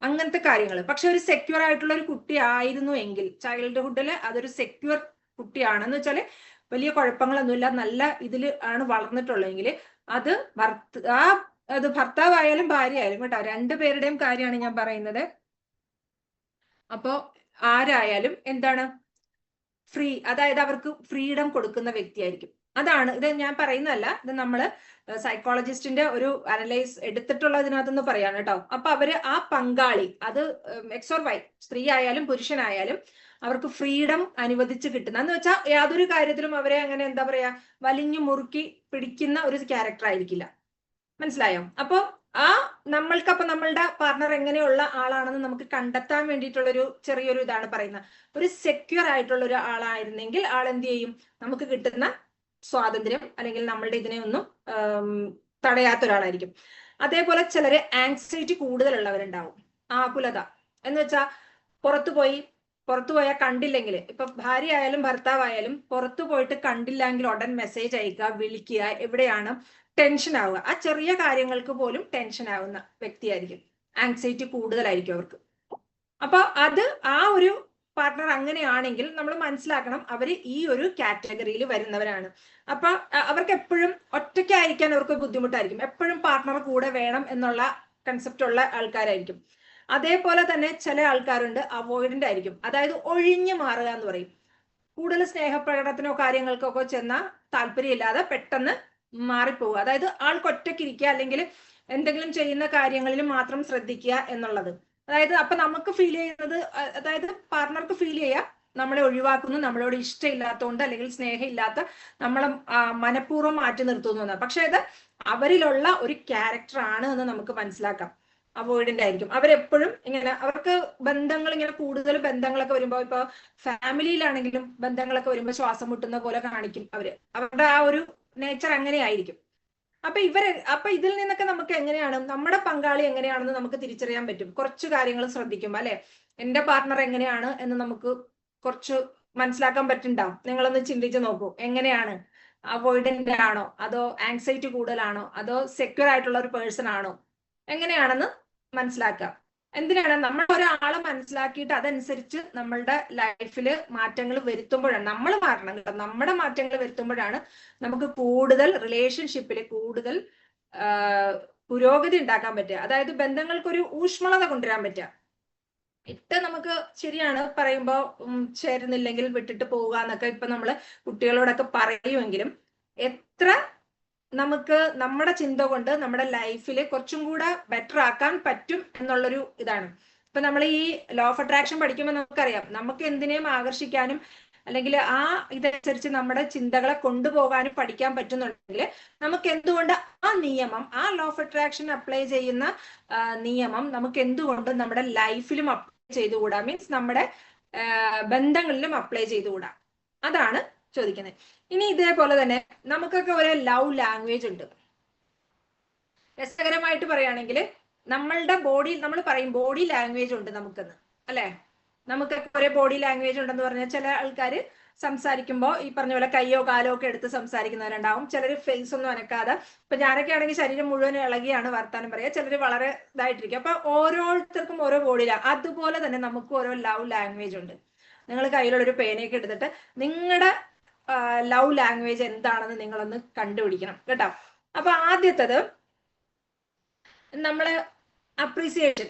A: അങ്ങനത്തെ കാര്യങ്ങൾ. പക്ഷെ ഒരു സെക്യൂർ ആയിട്ടുള്ള ഒരു കുട്ടി ആയിരുന്നു എങ്കിൽ, ചൈൽഡ്ഹുഡില് അതൊരു സെക്യൂർ കുട്ടിയാണെന്ന് വെച്ചാല് വലിയ കുഴപ്പങ്ങളൊന്നുമില്ല, നല്ല ഇതിൽ ആണ് വളർന്നിട്ടുള്ളതെങ്കിൽ അത് ഭർത്താവായാലും ഭാര്യ ആയാലും കേട്ടോ, രണ്ടുപേരുടെയും കാര്യമാണ് ഞാൻ പറയുന്നത്. അപ്പോ ആരായാലും എന്താണ് ഫ്രീ, അതായത് അവർക്ക് ഫ്രീഡം കൊടുക്കുന്ന വ്യക്തിയായിരിക്കും. അതാണ് ഇത് ഞാൻ പറയുന്നതല്ല, ഇത് നമ്മള് സൈക്കോളജിസ്റ്റിന്റെ ഒരു അനലൈസ് എടുത്തിട്ടുള്ളതിനകത്തുനിന്ന് പറയാണ് കേട്ടോ. അപ്പൊ അവര് ആ പങ്കാളി, അത് എക്സ് ഓർ വൈ, സ്ത്രീ ആയാലും പുരുഷനായാലും അവർക്ക് ഫ്രീഡം അനുവദിച്ച് കിട്ടുന്ന, എന്ന് വെച്ചാൽ യാതൊരു കാര്യത്തിലും അവരെ അങ്ങനെ എന്താ പറയാ വലിഞ്ഞു മുറുക്കി പിടിക്കുന്ന ഒരു ക്യാരക്ടർ ആയിരിക്കില്ല. മനസ്സിലായോ? അപ്പൊ നമ്മളുടെ പാർട്ണർ എങ്ങനെയുള്ള ആളാണെന്ന് നമുക്ക് കണ്ടെത്താൻ വേണ്ടിയിട്ടുള്ളൊരു ചെറിയൊരു ഇതാണ് പറയുന്നത്. ഒരു സെക്യൂർ ആയിട്ടുള്ള ഒരു ആളായിരുന്നെങ്കിൽ ആൾ എന്ത് ചെയ്യും, നമുക്ക് കിട്ടുന്ന സ്വാതന്ത്ര്യം അല്ലെങ്കിൽ നമ്മളുടെ ഇതിനെ ഒന്നും തടയാത്ത ഒരാളായിരിക്കും. അതേപോലെ ചിലര് ആങ്സൈറ്റി കൂടുതലുള്ളവരുണ്ടാവും. ആകുലത എന്ന് വെച്ചാൽ പുറത്തു പോയാൽ കണ്ടില്ലെങ്കിൽ, ഇപ്പൊ ഭാര്യ ആയാലും ഭർത്താവായാലും പുറത്തു പോയിട്ട് കണ്ടില്ലെങ്കിൽ ഉടൻ മെസ്സേജ് അയക്കുക, വിളിക്കുക, എവിടെയാണ്, ടെൻഷൻ ആവുക. ആ ചെറിയ കാര്യങ്ങൾക്ക് പോലും ടെൻഷൻ ആവുന്ന വ്യക്തിയായിരിക്കും. ആങ്സൈറ്റി കൂടുതലായിരിക്കും അവർക്ക്. അപ്പൊ ആ ഒരു പാർട്ട്ണർ അങ്ങനെയാണെങ്കിൽ നമ്മൾ മനസ്സിലാക്കണം അവര് ഈ ഒരു കാറ്റഗറിയിൽ വരുന്നവരാണ്. അപ്പൊ അവർക്ക് എപ്പോഴും ഒറ്റയ്ക്കായിരിക്കാൻ അവർക്ക് ബുദ്ധിമുട്ടായിരിക്കും. എപ്പോഴും പാർട്ട്ണർ കൂടെ വേണം എന്നുള്ള കൺസെപ്റ്റ് ഉള്ള ആൾക്കാരായിരിക്കും. അതേപോലെ തന്നെ ചില ആൾക്കാരുണ്ട് അവോയ്ഡന്റ് ആയിരിക്കും, അതായത് ഒഴിഞ്ഞു മാറുക എന്ന് പറയും. കൂടുതൽ സ്നേഹപ്രകടനത്തിനോ കാര്യങ്ങൾക്കോ ഒക്കെ ചെന്നാൽ താല്പര്യമില്ലാതെ പെട്ടെന്ന് മാറിപ്പോവുക. അതായത് ആൾക്ക് ഒറ്റയ്ക്കിരിക്കുക അല്ലെങ്കിൽ എന്തെങ്കിലും ചെയ്യുന്ന കാര്യങ്ങളിൽ മാത്രം ശ്രദ്ധിക്കുക എന്നുള്ളത്. അതായത് അപ്പൊ നമുക്ക് ഫീൽ ചെയ്യുന്നത്, അതായത് പാർട്ണർക്ക് ഫീൽ ചെയ്യുക നമ്മളെ ഒഴിവാക്കുന്നു, നമ്മളോട് ഇഷ്ടമില്ലാത്തതുകൊണ്ട് അല്ലെങ്കിൽ സ്നേഹമില്ലാത്ത നമ്മളെ മനഃപൂർവ്വം മാറ്റി നിർത്തുന്നു. പക്ഷെ ഇത് അവരിലുള്ള ഒരു ക്യാരക്ടർ ആണ് എന്ന് നമുക്ക് മനസ്സിലാക്കാം. അവോയ്ഡന്റ് ആയിരിക്കും അവരെപ്പോഴും. ഇങ്ങനെ അവർക്ക് ബന്ധങ്ങൾ, ഇങ്ങനെ കൂടുതൽ ബന്ധങ്ങളൊക്കെ വരുമ്പോൾ, ഇപ്പൊ ഫാമിലിയിലാണെങ്കിലും ബന്ധങ്ങളൊക്കെ വരുമ്പോൾ ശ്വാസം മുട്ടുന്ന പോലെ കാണിക്കും അവരുടെ ആ ഒരു നേച്ചർ അങ്ങനെ ആയിരിക്കും. അപ്പൊ ഇതിൽ നിന്നൊക്കെ നമുക്ക് എങ്ങനെയാണ് നമ്മുടെ പങ്കാളി എങ്ങനെയാണെന്ന് നമുക്ക് തിരിച്ചറിയാൻ പറ്റും കുറച്ച് കാര്യങ്ങൾ ശ്രദ്ധിക്കുമ്പോൾ അല്ലെ. എന്റെ പാർട്ണർ എങ്ങനെയാണ് എന്ന് നമുക്ക് കുറച്ച് മനസ്സിലാക്കാൻ പറ്റുന്നുണ്ടാവും. നിങ്ങളൊന്ന് ചിന്തിച്ച് നോക്കൂ, എങ്ങനെയാണ്? അവോയ്ഡന്റ് ആണോ, അതോ ആങ്സൈറ്റി കൂടുതലാണോ, അതോ സെക്യൂർ ആയിട്ടുള്ള ഒരു പേഴ്സൺ ആണോ, എങ്ങനെയാണെന്ന് മനസ്സിലാക്കുക. എന്തിനാണ് നമ്മൾ ഒരാളെ മനസ്സിലാക്കിയിട്ട് അതനുസരിച്ച് നമ്മളുടെ ലൈഫിൽ മാറ്റങ്ങൾ വരുത്തുമ്പോഴാണ്, നമ്മൾ മാറണം കേട്ടോ, നമ്മുടെ മാറ്റങ്ങൾ വരുത്തുമ്പോഴാണ് നമുക്ക് കൂടുതൽ റിലേഷൻഷിപ്പിൽ കൂടുതൽ പുരോഗതി ഉണ്ടാക്കാൻ പറ്റുക. അതായത് ബന്ധങ്ങൾക്കൊരു ഊഷ്മളത കൊണ്ടുവരാൻ പറ്റുക. നമുക്ക് ശരിയാണ് പറയുമ്പോൾ ചേരുന്നില്ലെങ്കിൽ വിട്ടിട്ട് പോവുക എന്നൊക്കെ ഇപ്പൊ നമ്മള് കുട്ടികളോടൊക്കെ പറയുമെങ്കിലും എത്ര നമുക്ക് നമ്മുടെ ചിന്ത കൊണ്ട് നമ്മുടെ ലൈഫിൽ കുറച്ചും കൂടെ ബെറ്റർ ആക്കാൻ പറ്റും എന്നുള്ളൊരു ഇതാണ്. ഇപ്പൊ നമ്മൾ ഈ ലോ ഓഫ് അട്രാക്ഷൻ പഠിക്കുമ്പോൾ നമുക്കറിയാം, നമുക്ക് എന്തിനേയും ആകർഷിക്കാനും അല്ലെങ്കിൽ ആ ഇതനുസരിച്ച് നമ്മുടെ ചിന്തകളെ കൊണ്ടുപോകാനും പഠിക്കാൻ പറ്റുന്നുണ്ടെങ്കിൽ നമുക്ക് എന്തുകൊണ്ട് ആ നിയമം, ആ ലോ ഓഫ് അട്രാക്ഷൻ അപ്ലൈ ചെയ്യുന്ന നിയമം നമുക്ക് എന്തുകൊണ്ട് നമ്മുടെ ലൈഫിലും അപ്ലൈ ചെയ്തുകൂടാ, മീൻസ് നമ്മുടെ ബന്ധങ്ങളിലും അപ്ലൈ ചെയ്തുകൂടാ, അതാണ് ചോദിക്കുന്നത്. ഇനി ഇതേപോലെ തന്നെ നമുക്കൊക്കെ ഒരു ലവ് ലാംഗ്വേജ് ഉണ്ട്. രസകരമായിട്ട് പറയുകയാണെങ്കിൽ നമ്മളുടെ ബോഡി, നമ്മൾ പറയും ബോഡി ലാംഗ്വേജ് ഉണ്ട് നമുക്കെന്ന്, അല്ലെ? നമുക്ക് ഒരേ ബോഡി ലാംഗ്വേജ് ഉണ്ടെന്ന് പറഞ്ഞാൽ ചില ആൾക്കാർ സംസാരിക്കുമ്പോൾ ഈ പറഞ്ഞ പോലെ കയ്യോ കാലോ ഒക്കെ എടുത്ത് സംസാരിക്കുന്നവരുണ്ടാവും. ചിലർ ഫേസ് ഒന്നും അനക്കാതെ, ഇപ്പൊ ഞാനൊക്കെ ആണെങ്കിൽ ശരീരം മുഴുവൻ ഇളകിയാണ് വർത്താനം പറയുക, ചിലർ വളരെ ഇതായിട്ടിരിക്കും. അപ്പൊ ഓരോരുത്തർക്കും ഓരോ ബോഡിയിലാണ്. അതുപോലെ തന്നെ നമുക്ക് ഓരോ ലവ് ലാംഗ്വേജ് ഉണ്ട്. നിങ്ങൾ കയ്യിലുള്ള ഒരു പേനയൊക്കെ എടുത്തിട്ട് നിങ്ങളുടെ ലവ് ലാംഗ്വേജ് എന്താണെന്ന് നിങ്ങളൊന്ന് കണ്ടുപിടിക്കണം കേട്ടോ. അപ്പൊ ആദ്യത്തത് നമ്മള് അപ്രീസിയേഷൻ.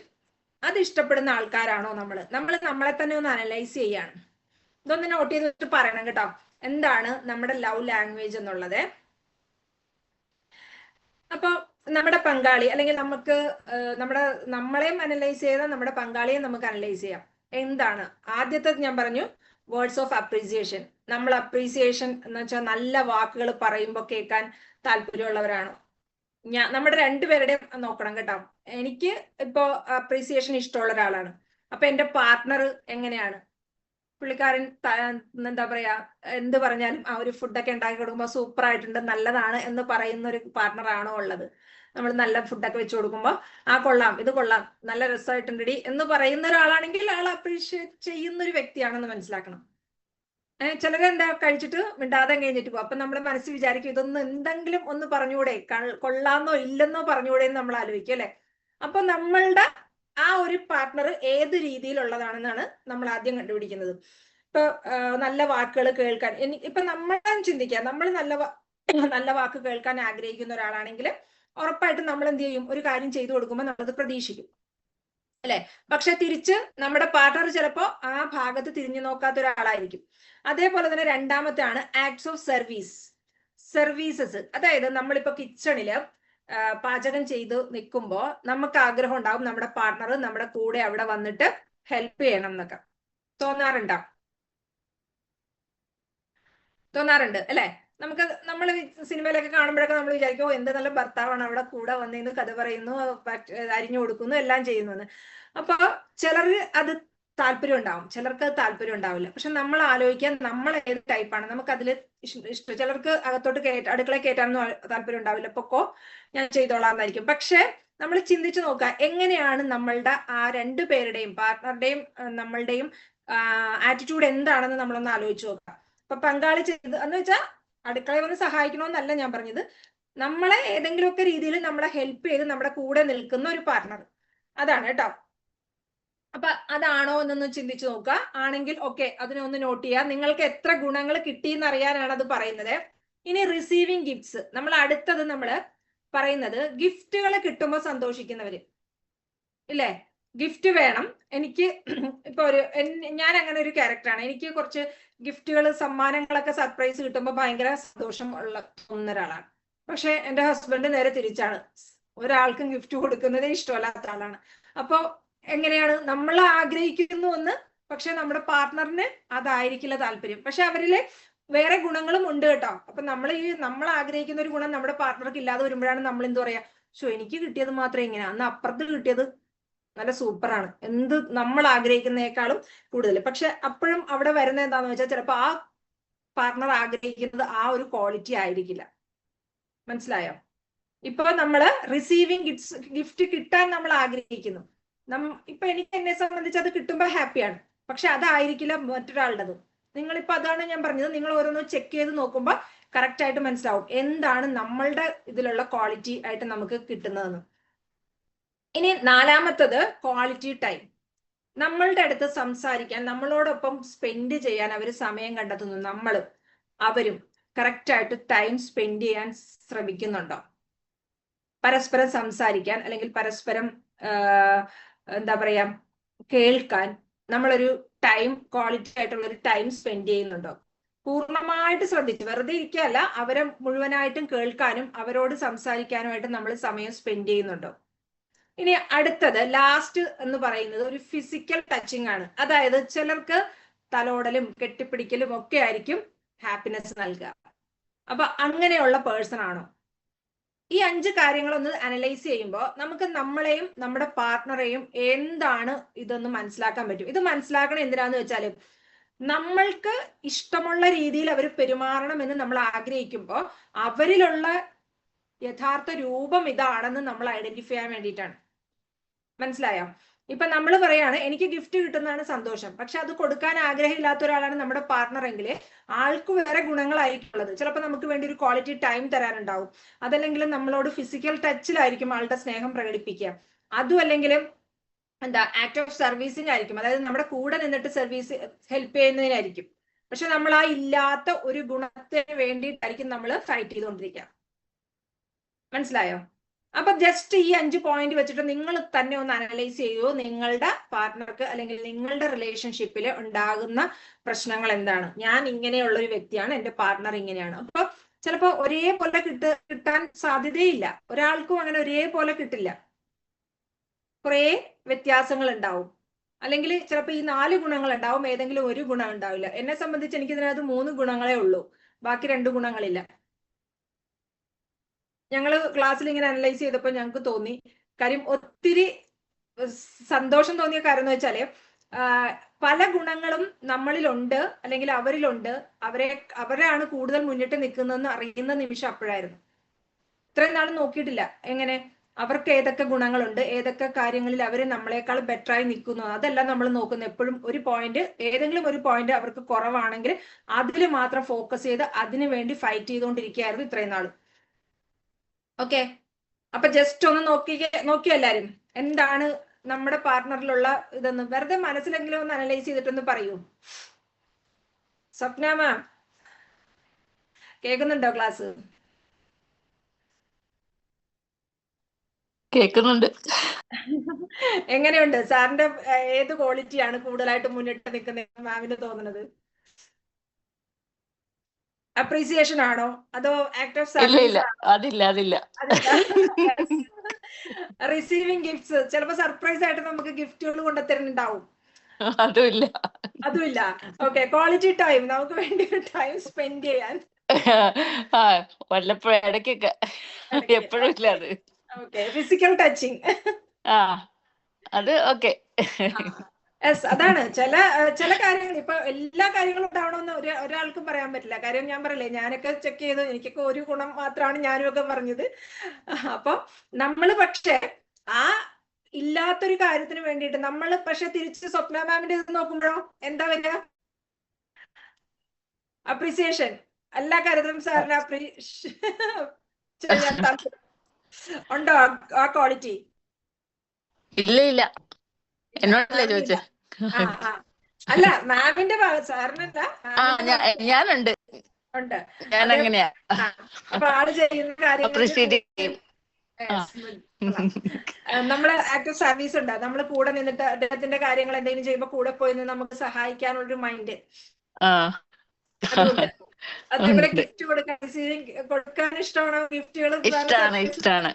A: അത് ഇഷ്ടപ്പെടുന്ന ആൾക്കാരാണോ നമ്മള് നമ്മളെ തന്നെ ഒന്ന് അനലൈസ് ചെയ്യാണ്. ഇതൊന്ന് നോട്ട് ചെയ്ത് വെച്ചിട്ട് പറയണം കേട്ടോ, എന്താണ് നമ്മുടെ ലവ് ലാംഗ്വേജ് എന്നുള്ളത്. അപ്പൊ നമ്മുടെ പങ്കാളി, അല്ലെങ്കിൽ നമുക്ക് നമ്മളെയും അനലൈസ് ചെയ്താൽ നമ്മുടെ പങ്കാളിയെ നമുക്ക് അനലൈസ് ചെയ്യാം. എന്താണ് ആദ്യത്തെ? ഞാൻ പറഞ്ഞു വേർഡ്സ് ഓഫ് അപ്രീസിയേഷൻ. നമ്മൾ അപ്രീസിയേഷൻ എന്ന് വെച്ചാൽ നല്ല വാക്കുകൾ പറയുമ്പോൾ കേൾക്കാൻ താല്പര്യമുള്ളവരാണോ? നമ്മുടെ രണ്ടുപേരുടെയും നോക്കണം കേട്ടോ. എനിക്ക് ഇപ്പോ അപ്രീസിയേഷൻ ഇഷ്ടമുള്ള ഒരാളാണ്. അപ്പൊ എന്റെ പാർട്ട്ണർ എങ്ങനെയാണ്? പുള്ളിക്കാരൻ എന്താ പറയാ, എന്ത് പറഞ്ഞാലും ആ ഒരു ഫുഡൊക്കെ ഉണ്ടാക്കി കൊടുക്കുമ്പോൾ സൂപ്പർ ആയിട്ടുണ്ട്, നല്ലതാണ് എന്ന് പറയുന്ന ഒരു പാർട്ട്ണർ ആണോ ഉള്ളത്? നമ്മൾ നല്ല ഫുഡൊക്കെ വെച്ച് കൊടുക്കുമ്പോൾ ആ കൊള്ളാം, ഇത് കൊള്ളാം, നല്ല രസമായിട്ടുണ്ടടി എന്ന് പറയുന്ന ഒരാളാണെങ്കിൽ ആൾ അപ്രീഷിയേറ്റ് ചെയ്യുന്ന ഒരു വ്യക്തിയാണെന്ന് മനസ്സിലാക്കണം. ചിലരെന്താ കഴിച്ചിട്ട് മിണ്ടാതെ കഴിഞ്ഞിട്ട് പോകും. അപ്പൊ നമ്മുടെ മനസ്സിൽ വിചാരിക്കും ഇതൊന്നും എന്തെങ്കിലും ഒന്ന് പറഞ്ഞുകൂടെ, കൊള്ളാന്നോ ഇല്ലെന്നോ പറഞ്ഞുകൂടെ എന്ന് നമ്മൾ ആലോചിക്കും, അല്ലെ? അപ്പൊ നമ്മളുടെ ആ ഒരു പാർട്ട്ണർ ഏത് രീതിയിലുള്ളതാണെന്നാണ് നമ്മൾ ആദ്യം കണ്ടുപിടിക്കുന്നത്. ഇപ്പൊ നല്ല വാക്കുകൾ കേൾക്കാൻ, ഇപ്പൊ നമ്മളെ ചിന്തിക്കാം, നമ്മൾ നല്ല വാക്ക് കേൾക്കാൻ ആഗ്രഹിക്കുന്ന ഒരാളാണെങ്കിൽ ഉറപ്പായിട്ടും നമ്മൾ എന്ത് ചെയ്യും? ഒരു കാര്യം ചെയ്തു കൊടുക്കുമ്പോൾ നമ്മളത് പ്രതീക്ഷിക്കും, അല്ലെ? പക്ഷെ തിരിച്ച് നമ്മുടെ പാർട്ട്ണർ ചിലപ്പോ ആ ഭാഗത്ത് തിരിഞ്ഞു നോക്കാത്ത ഒരാളായിരിക്കും. അതേപോലെ തന്നെ രണ്ടാമത്തെയാണ് ആക്ട്സ് ഓഫ് സർവീസസ്. അതായത് നമ്മളിപ്പോ കിച്ചണില് പാചകം ചെയ്ത് നിൽക്കുമ്പോ നമുക്ക് ആഗ്രഹം ഉണ്ടാവും നമ്മുടെ പാർട്ട്ണർ നമ്മുടെ കൂടെ അവിടെ വന്നിട്ട് ഹെൽപ്പ് ചെയ്യണം എന്നൊക്കെ തോന്നാറുണ്ട്, അല്ലെ? നമ്മൾ സിനിമയിലൊക്കെ കാണുമ്പോഴൊക്കെ നമ്മൾ വിചാരിക്കും എന്ത് നല്ല ഭർത്താവാണ്, അവിടെ കൂടെ വന്നിരുന്ന് കഥ പറയുന്നു, അരിഞ്ഞു കൊടുക്കുന്നു, എല്ലാം ചെയ്യുന്നു. അപ്പൊ ചിലർ അത് താല്പര്യം ഉണ്ടാവും, ചിലർക്ക് അത് താല്പര്യം ഉണ്ടാവില്ല. പക്ഷെ നമ്മൾ ആലോചിക്കാൻ നമ്മൾ ഏത് ടൈപ്പാണ്, നമുക്ക് അതിൽ ഇഷ്ടം. ചിലർക്ക് അകത്തോട്ട് അടുക്കള കയറ്റാനൊന്നും താല്പര്യം ഉണ്ടാവില്ല, പൊക്കോ ഞാൻ ചെയ്തോളാന്നായിരിക്കും. പക്ഷെ നമ്മൾ ചിന്തിച്ചു നോക്കുക, എങ്ങനെയാണ് നമ്മളുടെ ആ രണ്ടുപേരുടെയും പാർട്ട്ണറുടെയും നമ്മളുടെയും ആറ്റിറ്റ്യൂഡ് എന്താണെന്ന് നമ്മളൊന്ന് ആലോചിച്ച് നോക്കാം. ഇപ്പൊ പങ്കാളി ചെയ്ത് എന്ന് വെച്ചാൽ അടുക്കളയിൽ വന്ന് സഹായിക്കണമെന്നല്ല ഞാൻ പറഞ്ഞത്, നമ്മളെ ഏതെങ്കിലുമൊക്കെ രീതിയിൽ നമ്മളെ ഹെൽപ്പ് ചെയ്ത് നമ്മുടെ കൂടെ നിൽക്കുന്ന ഒരു പാർട്ട്ണർ, അതാണ് കേട്ടോ. അപ്പൊ അതാണോ എന്നൊന്ന് ചിന്തിച്ചു നോക്കുക. ആണെങ്കിൽ ഓക്കെ, അതിനൊന്ന് നോട്ട് ചെയ്യുക. നിങ്ങൾക്ക് എത്ര ഗുണങ്ങൾ കിട്ടിയെന്ന് അറിയാനാണ് അത് പറയുന്നത്. ഇനി റിസീവിങ് ഗിഫ്റ്റ്സ്, നമ്മൾ അടുത്തത് നമ്മള് പറയുന്നത് ഗിഫ്റ്റുകൾ കിട്ടുമ്പോൾ സന്തോഷിക്കുന്നവര്, ഇല്ലേ? ഗിഫ്റ്റ് വേണം എനിക്ക്. ഇപ്പൊ ഞാൻ അങ്ങനെ ഒരു ക്യാരക്ടറാണ്. എനിക്ക് കുറച്ച് ഗിഫ്റ്റുകൾ, സമ്മാനങ്ങളൊക്കെ സർപ്രൈസ് കിട്ടുമ്പോൾ ഭയങ്കര സന്തോഷം തോന്നുന്ന ഒരാളാണ്. പക്ഷെ എന്റെ ഹസ്ബൻഡ് നേരെ തിരിച്ചാണ്, ഒരാൾക്കും ഗിഫ്റ്റ് കൊടുക്കുന്നതേ ഇഷ്ടമല്ലാത്ത ആളാണ്. അപ്പൊ എങ്ങനെയാണ്? നമ്മൾ ആഗ്രഹിക്കുന്നു ഒന്ന്, പക്ഷെ നമ്മുടെ പാർട്ട്ണറിന് അതായിരിക്കില്ല താല്പര്യം. പക്ഷെ അവരിലെ വേറെ ഗുണങ്ങളും ഉണ്ട് കേട്ടോ. അപ്പൊ നമ്മൾ ആഗ്രഹിക്കുന്ന ഒരു ഗുണം നമ്മുടെ പാർട്ട്ണർക്ക് ഇല്ലാതെ വരുമ്പോഴാണ് നമ്മൾ എന്ത് പറയാ, എനിക്ക് കിട്ടിയത് മാത്രമേ ഇങ്ങനെ, അന്ന് അപ്പുറത്ത് കിട്ടിയത് നല്ല സൂപ്പറാണ്, എന്ത് നമ്മൾ ആഗ്രഹിക്കുന്നതിനേക്കാളും കൂടുതൽ. പക്ഷെ അപ്പോഴും അവിടെ വരുന്ന എന്താന്ന് വെച്ചാൽ ചിലപ്പോ ആ പാർട്ട്ണർ ആഗ്രഹിക്കുന്നത് ആ ഒരു ക്വാളിറ്റി ആയിരിക്കില്ല. മനസ്സിലായോ? ഇപ്പൊ നമ്മള് റിസീവിങ് ഗിഫ്റ്റ് കിട്ടാൻ നമ്മൾ ആഗ്രഹിക്കുന്നു. ഇപ്പൊ എനിക്ക് എന്നെ സംബന്ധിച്ച് അത് കിട്ടുമ്പോ ഹാപ്പിയാണ്, പക്ഷെ അതായിരിക്കില്ല മറ്റൊരാളുടേത്. നിങ്ങളിപ്പോ അതാണ് ഞാൻ പറഞ്ഞത്, നിങ്ങൾ ഓരോന്ന് ചെക്ക് ചെയ്ത് നോക്കുമ്പോൾ കറക്റ്റ് ആയിട്ട് മനസ്സിലാവും എന്താണ് നമ്മളുടെ ഇതിലുള്ള ക്വാളിറ്റി ആയിട്ട് നമുക്ക് കിട്ടുന്നതെന്ന്. ഇനി നാലാമത്തത് ക്വാളിറ്റി ടൈം. നമ്മളുടെ അടുത്ത് സംസാരിക്കാൻ, നമ്മളോടൊപ്പം സ്പെൻഡ് ചെയ്യാൻ അവർ സമയം കണ്ടെത്തുന്നു. അവരും കറക്റ്റ് ആയിട്ട് ടൈം സ്പെൻഡ് ചെയ്യാൻ ശ്രമിക്കുന്നുണ്ടോ? പരസ്പരം സംസാരിക്കാൻ, അല്ലെങ്കിൽ പരസ്പരം എന്താ പറയാ, കേൾക്കാൻ നമ്മളൊരു ടൈം, ക്വാളിറ്റി ആയിട്ടുള്ള ഒരു ടൈം സ്പെൻഡ് ചെയ്യുന്നുണ്ടോ? പൂർണ്ണമായിട്ട് ശ്രദ്ധിച്ച് വെറുതെ ഇരിക്കുകയല്ല, അവരെ മുഴുവനായിട്ടും കേൾക്കാനും അവരോട് സംസാരിക്കാനുമായിട്ട് നമ്മൾ സമയം സ്പെൻഡ് ചെയ്യുന്നുണ്ടോ? ഇനി അടുത്തത് ലാസ്റ്റ് എന്ന് പറയുന്നത് ഒരു ഫിസിക്കൽ ടച്ചിങ് ആണ്. അതായത് ചിലർക്ക് തലോടലും കെട്ടിപ്പിടിക്കലും ഒക്കെ ആയിരിക്കും ഹാപ്പിനെസ് നൽകുക. അപ്പൊ അങ്ങനെയുള്ള പേഴ്സൺ ആണോ? ഈ 5 കാര്യങ്ങളൊന്ന് അനലൈസ് ചെയ്യുമ്പോൾ നമുക്ക് നമ്മളെയും നമ്മുടെ പാർട്ട്ണറെയും എന്താണ് ഇതൊന്ന് മനസ്സിലാക്കാൻ പറ്റും. ഇത് മനസ്സിലാക്കണം എന്തിനാന്ന് വെച്ചാല്, നമ്മൾക്ക് ഇഷ്ടമുള്ള രീതിയിൽ അവർ പെരുമാറണം എന്ന് നമ്മൾ ആഗ്രഹിക്കുമ്പോൾ അവരിലുള്ള യഥാർത്ഥ രൂപം ഇതാണെന്ന് നമ്മൾ ഐഡന്റിഫൈ ചെയ്യാൻ വേണ്ടിയിട്ടാണ്. മനസ്സിലായോ? ഇപ്പൊ നമ്മൾ പറയാണ് എനിക്ക് ഗിഫ്റ്റ് കിട്ടുന്നതാണ് സന്തോഷം, പക്ഷെ അത് കൊടുക്കാൻ ആഗ്രഹമില്ലാത്ത ഒരാളാണ് നമ്മുടെ പാർട്ണർ എങ്കിൽ ആൾക്ക് വേറെ ഗുണങ്ങളായിരിക്കും ഉള്ളത്. ചിലപ്പോൾ നമുക്ക് വേണ്ടി ഒരു ക്വാളിറ്റി ടൈം തരാനുണ്ടാവും, അതല്ലെങ്കിൽ നമ്മളോട് ഫിസിക്കൽ ടച്ചിലായിരിക്കും ആളുടെ സ്നേഹം പ്രകടിപ്പിക്കുക, അതും അല്ലെങ്കിൽ എന്താ ആക്ട് ഓഫ് സർവീസിന് ആയിരിക്കും, അതായത് നമ്മുടെ കൂടെ നിന്നിട്ട് സർവീസ് ഹെൽപ്പ് ചെയ്യുന്നതിനായിരിക്കും. പക്ഷെ നമ്മൾ ആ ഇല്ലാത്ത ഒരു ഗുണത്തിന് വേണ്ടിയിട്ടായിരിക്കും നമ്മൾ ഫൈറ്റ് ചെയ്തുകൊണ്ടിരിക്കുക. മനസ്സിലായോ? അപ്പൊ ജസ്റ്റ് ഈ 5 പോയിന്റ് വെച്ചിട്ട് നിങ്ങൾ തന്നെ ഒന്ന് അനലൈസ് ചെയ്യൂ, നിങ്ങളുടെ പാർട്ട്ണർക്ക് അല്ലെങ്കിൽ നിങ്ങളുടെ റിലേഷൻഷിപ്പിൽ ഉണ്ടാകുന്ന പ്രശ്നങ്ങൾ എന്താണ്. ഞാൻ ഇങ്ങനെയുള്ള ഒരു വ്യക്തിയാണ്, എന്റെ പാർട്ട്ണർ ഇങ്ങനെയാണ്. അപ്പൊ ചിലപ്പോ ഒരേപോലെ കിട്ടാൻ സാധ്യതയില്ല, ഒരാൾക്കും അങ്ങനെ ഒരേപോലെ കിട്ടില്ല, കുറെ വ്യത്യാസങ്ങൾ ഉണ്ടാവും. അല്ലെങ്കിൽ ചിലപ്പോൾ ഈ 4 ഗുണങ്ങൾ ഉണ്ടാവും, ഏതെങ്കിലും ഒരു ഗുണം ഉണ്ടാവില്ല. എന്നെ സംബന്ധിച്ച് എനിക്ക് ഇതിനകത്ത് 3 ഗുണങ്ങളേ ഉള്ളൂ, ബാക്കി 2 ഗുണങ്ങളില്ല. ഞങ്ങള് ക്ലാസ്സിൽ ഇങ്ങനെ അനലൈസ് ചെയ്തപ്പോൾ ഞങ്ങൾക്ക് തോന്നി, കാര്യം ഒത്തിരി സന്തോഷം തോന്നിയ കാര്യം എന്ന് വെച്ചാല് പല ഗുണങ്ങളും നമ്മളിലുണ്ട് അല്ലെങ്കിൽ അവരിലുണ്ട്, അവരാണ് കൂടുതൽ മുന്നിട്ട് നിൽക്കുന്നതെന്ന് അറിയുന്ന നിമിഷം അപ്പോഴായിരുന്നു. ഇത്രയും നാളും നോക്കിയിട്ടില്ല എങ്ങനെ അവർക്ക് ഏതൊക്കെ ഗുണങ്ങളുണ്ട്, ഏതൊക്കെ കാര്യങ്ങളിൽ അവർ നമ്മളെക്കാൾ ബെറ്ററായി നിൽക്കുന്നു, അതെല്ലാം നമ്മൾ നോക്കുന്നു. എപ്പോഴും ഒരു പോയിന്റ്, ഏതെങ്കിലും ഒരു പോയിന്റ് അവർക്ക് കുറവാണെങ്കിൽ അതിൽ മാത്രം ഫോക്കസ് ചെയ്ത് അതിനു വേണ്ടി ഫൈറ്റ് ചെയ്തുകൊണ്ടിരിക്കുകയായിരുന്നു ഇത്രയും നാളും. ഓക്കെ, അപ്പൊ ജസ്റ്റ് ഒന്ന് നോക്കിയോ എല്ലാരും, എന്താണ് നമ്മുടെ പാർട്ട്ണറിലുള്ള ഇതെന്ന് വെറുതെ മനസ്സിലെങ്കിലും ഒന്ന് അനലൈസ് ചെയ്തിട്ടൊന്ന് പറയൂ. സ്വപ്ന മാം കേൾക്കുന്നുണ്ടോ? ക്ലാസ്
C: കേൾക്കുന്നുണ്ട്.
A: എങ്ങനെയുണ്ട് സാറിന്റെ ഏത് ക്വാളിറ്റിയാണ് കൂടുതലായിട്ട് മുന്നിട്ട് നിൽക്കുന്ന മാമിന് തോന്നുന്നത്? അപ്രീസിയേഷൻ ആണോ അതോ ആക്ട് ഓഫ് സർവീസ്?
C: അതില്ല.
A: റിസീവിംഗ് ഗിഫ്റ്റ്സ്, ചിലപ്പോ സർപ്രൈസ് ആയിട്ട് നമുക്ക് ഗിഫ്റ്റുകൾ കൊണ്ടുതരുന്നുണ്ടാവും, അതുമില്ല. ഓക്കെ, ക്വാളിറ്റി ടൈം, നമുക്ക് വേണ്ടി ടൈം സ്പെൻഡ് ചെയ്യാൻ
C: വല്ലപ്പോഴും ഇടയ്ക്കൊക്കെ, എപ്പോഴും ഇല്ല അത്.
A: ഓക്കെ, ഫിസിക്കൽ ടച്ചിങ്,
C: അത് ഓക്കെ.
A: യെസ്, അതാണ് ചില കാര്യങ്ങൾ. ഇപ്പൊ എല്ലാ കാര്യങ്ങളും ഉണ്ടാവണമെന്ന് ഒരാൾക്കും പറയാൻ പറ്റില്ല. കാര്യം ഞാൻ പറയില്ലേ, ഞാനൊക്കെ ചെക്ക് ചെയ്ത് എനിക്കൊക്കെ ഒരു ഗുണം മാത്രമാണ് ഞാനും ഒക്കെ പറഞ്ഞത്. അപ്പൊ നമ്മള് പക്ഷെ ആ ഇല്ലാത്തൊരു കാര്യത്തിന് വേണ്ടിയിട്ട് നമ്മൾ പക്ഷെ തിരിച്ച് സ്വപ്ന മാമിന്റെ ഇത് നോക്കുമ്പോഴോ എന്താ വരിക? അപ്രീസിയേഷൻ, എല്ലാ കാര്യത്തിലും സാറിന് ചെയ്യാൻ താല്പര്യം ഉണ്ടോ? ആ ക്വാളിറ്റി
C: ഇല്ല, എന്നോടല്ലേ ചോദിച്ചേ?
A: അല്ല, മാമിന്റെ സാറിനല്ല,
C: ഞാനുണ്ട്,
A: ഉണ്ട്.
C: ഞാൻ അങ്ങനെയാ.
A: അപ്പൊ ആള് ചെയ്യുന്ന കാര്യങ്ങൾ നമ്മള് ആക്റ്റീവ് സർവീസ് ഉണ്ട്, നമ്മള് കൂടെ നിന്നിട്ട് അദ്ദേഹത്തിന്റെ കാര്യങ്ങൾ എന്തെങ്കിലും ചെയ്യുമ്പോ കൂടെ പോയി നിന്ന് നമുക്ക് സഹായിക്കാനുള്ളൊരു മൈൻഡ് അതുകൊണ്ട്. അതേപോലെ ഗിഫ്റ്റ് കൊടുക്കാൻ ഇഷ്ടമാണോ? ഗിഫ്റ്റുകൾ
C: ഇഷ്ടാണ്.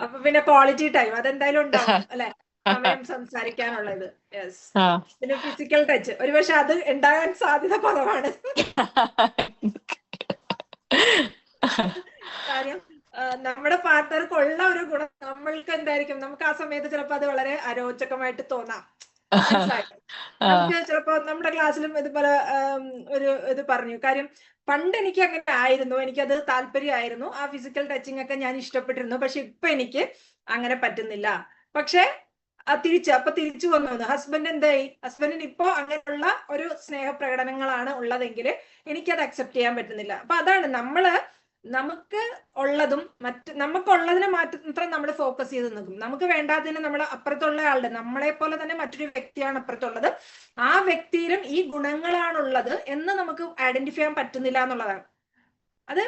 A: അപ്പൊ പിന്നെ ക്വാളിറ്റി ടൈം അതെന്തായാലും ഉണ്ടാവും അല്ലെ, സമയം സംസാരിക്കാനുള്ളത്. യെസ്, പിന്നെ ഫിസിക്കൽ ടച്ച് ഒരുപക്ഷെ അത് ഉണ്ടാകാൻ സാധ്യത കുറവാണ്. കാര്യം നമ്മുടെ പാർട്ട്ണർക്ക് ഉള്ള ഒരു ഗുണം നമ്മൾക്ക് എന്തായിരിക്കും, നമുക്ക് ആ സമയത്ത് ചിലപ്പോ അത് വളരെ അരോചകമായിട്ട് തോന്നാം. നമുക്ക് ചിലപ്പോ നമ്മുടെ ക്ലാസ്സിലും ഇതുപോലെ ഇത് പറഞ്ഞു. കാര്യം പണ്ട് എനിക്ക് അങ്ങനെ ആയിരുന്നു, എനിക്കത് താല്പര്യമായിരുന്നു, ആ ഫിസിക്കൽ ടച്ചിങ് ഒക്കെ ഞാൻ ഇഷ്ടപ്പെട്ടിരുന്നു. പക്ഷെ ഇപ്പൊ എനിക്ക് അങ്ങനെ പറ്റുന്നില്ല. പക്ഷെ തിരിച്ചു വന്നു. ഹസ്ബൻഡ് എന്തായി? ഹസ്ബൻഡിന് ഇപ്പോ അങ്ങനെയുള്ള ഒരു സ്നേഹപ്രകടനങ്ങളാണ് ഉള്ളതെങ്കിൽ എനിക്കത് അക്സെപ്റ്റ് ചെയ്യാൻ പറ്റുന്നില്ല. അപ്പൊ അതാണ് നമുക്ക് ഉള്ളതും നമുക്കുള്ളതിനെ മാത്രം നമ്മൾ ഫോക്കസ് ചെയ്ത് നിൽക്കും. നമുക്ക് വേണ്ടാത്തതിന് നമ്മൾ അപ്പുറത്തുള്ള ആളുടെ, നമ്മളെ പോലെ തന്നെ മറ്റൊരു വ്യക്തിയാണ് അപ്പുറത്തുള്ളത്, ആ വ്യക്തിയിലും ഈ ഗുണങ്ങളാണുള്ളത് എന്ന് നമുക്ക് ഐഡന്റിഫൈ ചെയ്യാൻ പറ്റുന്നില്ല എന്നുള്ളതാണ്. അത്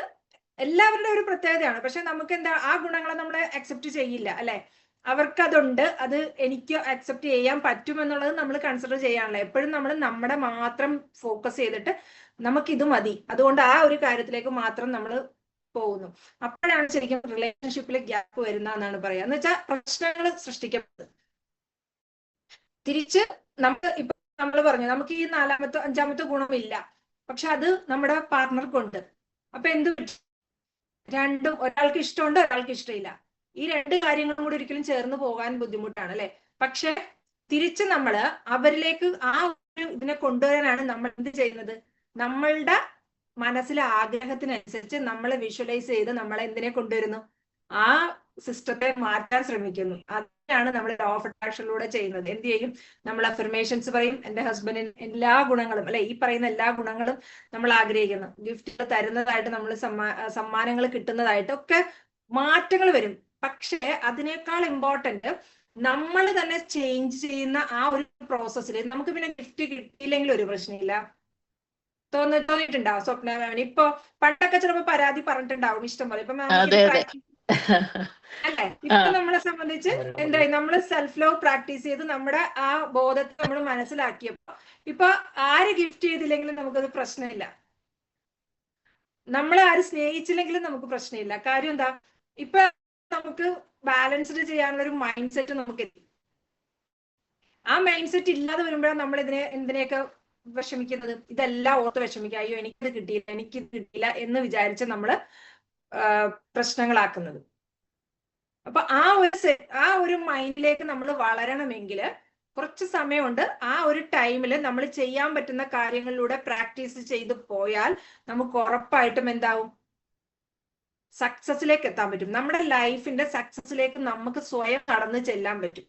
A: എല്ലാവരുടെ ഒരു പ്രത്യേകതയാണ്. പക്ഷെ നമുക്ക് എന്താ, ആ ഗുണങ്ങളെ നമ്മൾ അക്സെപ്റ്റ് ചെയ്യില്ല അല്ലെ. അവർക്കതുണ്ട്, അത് എനിക്ക് അക്സെപ്റ്റ് ചെയ്യാൻ പറ്റുമെന്നുള്ളത് നമ്മൾ കൺസിഡർ ചെയ്യാനുള്ള. എപ്പോഴും നമ്മൾ നമ്മുടെ മാത്രം ഫോക്കസ് ചെയ്തിട്ട് നമുക്കിത് മതി, അതുകൊണ്ട് ആ ഒരു കാര്യത്തിലേക്ക് മാത്രം നമ്മൾ പോകുന്നു. അപ്പോഴാണ് ശരിക്കും റിലേഷൻഷിപ്പിൽ ഗ്യാപ്പ് വരുന്നതെന്നാണ് പറയാ. എന്ന് വെച്ചാൽ പ്രശ്നങ്ങൾ സൃഷ്ടിക്കപ്പെടുന്നത്. തിരിച്ച് ഇപ്പൊ നമ്മൾ പറഞ്ഞു നമുക്ക് ഈ 4ാമത്തെ 5ാമത്തെ ഗുണമില്ല, പക്ഷെ അത് നമ്മുടെ പാർട്ട്ണർക്കുണ്ട്. അപ്പൊ എന്ത് രണ്ടും, ഒരാൾക്ക് ഇഷ്ടമുണ്ട്, ഒരാൾക്ക് ഇഷ്ടമില്ല. ഈ 2 കാര്യങ്ങളും കൂടി ഒരിക്കലും ചേർന്ന് പോകാൻ ബുദ്ധിമുട്ടാണ് അല്ലെ. പക്ഷെ തിരിച്ച് നമ്മള് അവരിലേക്ക് ആ ഒരു ഇതിനെ കൊണ്ടുവരാനാണ് നമ്മൾ എന്ത് ചെയ്യുന്നത്? നമ്മളുടെ മനസ്സിലെ ആഗ്രഹത്തിനനുസരിച്ച് നമ്മളെ വിഷ്വലൈസ് ചെയ്ത് നമ്മളെ എന്തിനെ കൊണ്ടുവരുന്നു? ആ സിസ്റ്റത്തെ മാറ്റാൻ ശ്രമിക്കുന്നു. അതിനാണ് നമ്മൾ ലോ ഓഫ് അട്രാക്ഷനിലൂടെ ചെയ്യുന്നത്. എന്ത് ചെയ്യും? നമ്മൾ അഫർമേഷൻസ് പറയും, എന്റെ ഹസ്ബൻഡിന് എല്ലാ ഗുണങ്ങളും, അല്ലെ, ഈ പറയുന്ന എല്ലാ ഗുണങ്ങളും നമ്മൾ ആഗ്രഹിക്കുന്നു. ഗിഫ്റ്റ് തരുന്നതായിട്ട്, നമ്മൾ സമ്മാനങ്ങൾ കിട്ടുന്നതായിട്ട് ഒക്കെ മാറ്റങ്ങൾ വരും. പക്ഷെ അതിനേക്കാൾ ഇമ്പോർട്ടന്റ് നമ്മൾ തന്നെ ചേഞ്ച് ചെയ്യുന്ന ആ ഒരു പ്രോസസ്സിൽ നമുക്ക് പിന്നെ ഗിഫ്റ്റ് കിട്ടിയില്ലെങ്കിൽ ഒരു പ്രശ്നമില്ല. തോന്നിയിട്ടുണ്ടാവും സ്വപ്ന മാമിന്? ഇപ്പൊ പണ്ടൊക്കെ ചിലപ്പോ പരാതി പറഞ്ഞിട്ടുണ്ടാവും ഇഷ്ടം പോലെ. ഇപ്പൊ
C: അതെ അതെ
A: അല്ലെ? ഇപ്പൊ നമ്മളെ സംബന്ധിച്ച് എന്തായി? നമ്മള് സെൽഫ് ലവ് പ്രാക്ടീസ് ചെയ്ത് നമ്മുടെ ആ ബോധത്തെ നമ്മൾ മനസ്സിലാക്കിയപ്പോ ഇപ്പൊ ആര് ഗിഫ്റ്റ് ചെയ്തില്ലെങ്കിലും നമുക്കത് പ്രശ്നമില്ല. നമ്മളെ ആര് സ്നേഹിച്ചില്ലെങ്കിലും നമുക്ക് പ്രശ്നമില്ല. കാര്യം എന്താ? ഇപ്പൊ നമുക്ക് ബാലൻസ്ഡ് ചെയ്യാനുള്ള ഒരു മൈൻഡ് സെറ്റ് നമുക്ക് എത്തി. ആ മൈൻഡ് സെറ്റ് ഇല്ലാതെ വരുമ്പോഴാണ് നമ്മൾ എന്തിനെയൊക്കെ വിഷമിക്കുന്നത്. ഇതെല്ലാം ഓർത്ത് വിഷമിക്കുക, അയ്യോ എനിക്കിത് കിട്ടിയില്ല, എനിക്കിത് കിട്ടിയില്ല എന്ന് വിചാരിച്ച് നമ്മള് പ്രശ്നങ്ങളാക്കുന്നത്. അപ്പൊ ആ ഒരു മൈൻഡിലേക്ക് നമ്മൾ വളരണമെങ്കിൽ കുറച്ച് സമയമുണ്ട്. ആ ഒരു ടൈമിൽ നമ്മൾ ചെയ്യാൻ പറ്റുന്ന കാര്യങ്ങളിലൂടെ പ്രാക്ടീസ് ചെയ്ത് പോയാൽ നമുക്ക് ഉറപ്പായിട്ടും എന്താവും? സക്സസിലേക്ക് എത്താൻ പറ്റും. നമ്മുടെ ലൈഫിന്റെ സക്സസിലേക്ക് നമുക്ക് സ്വയം കടന്നു ചെല്ലാൻ പറ്റും.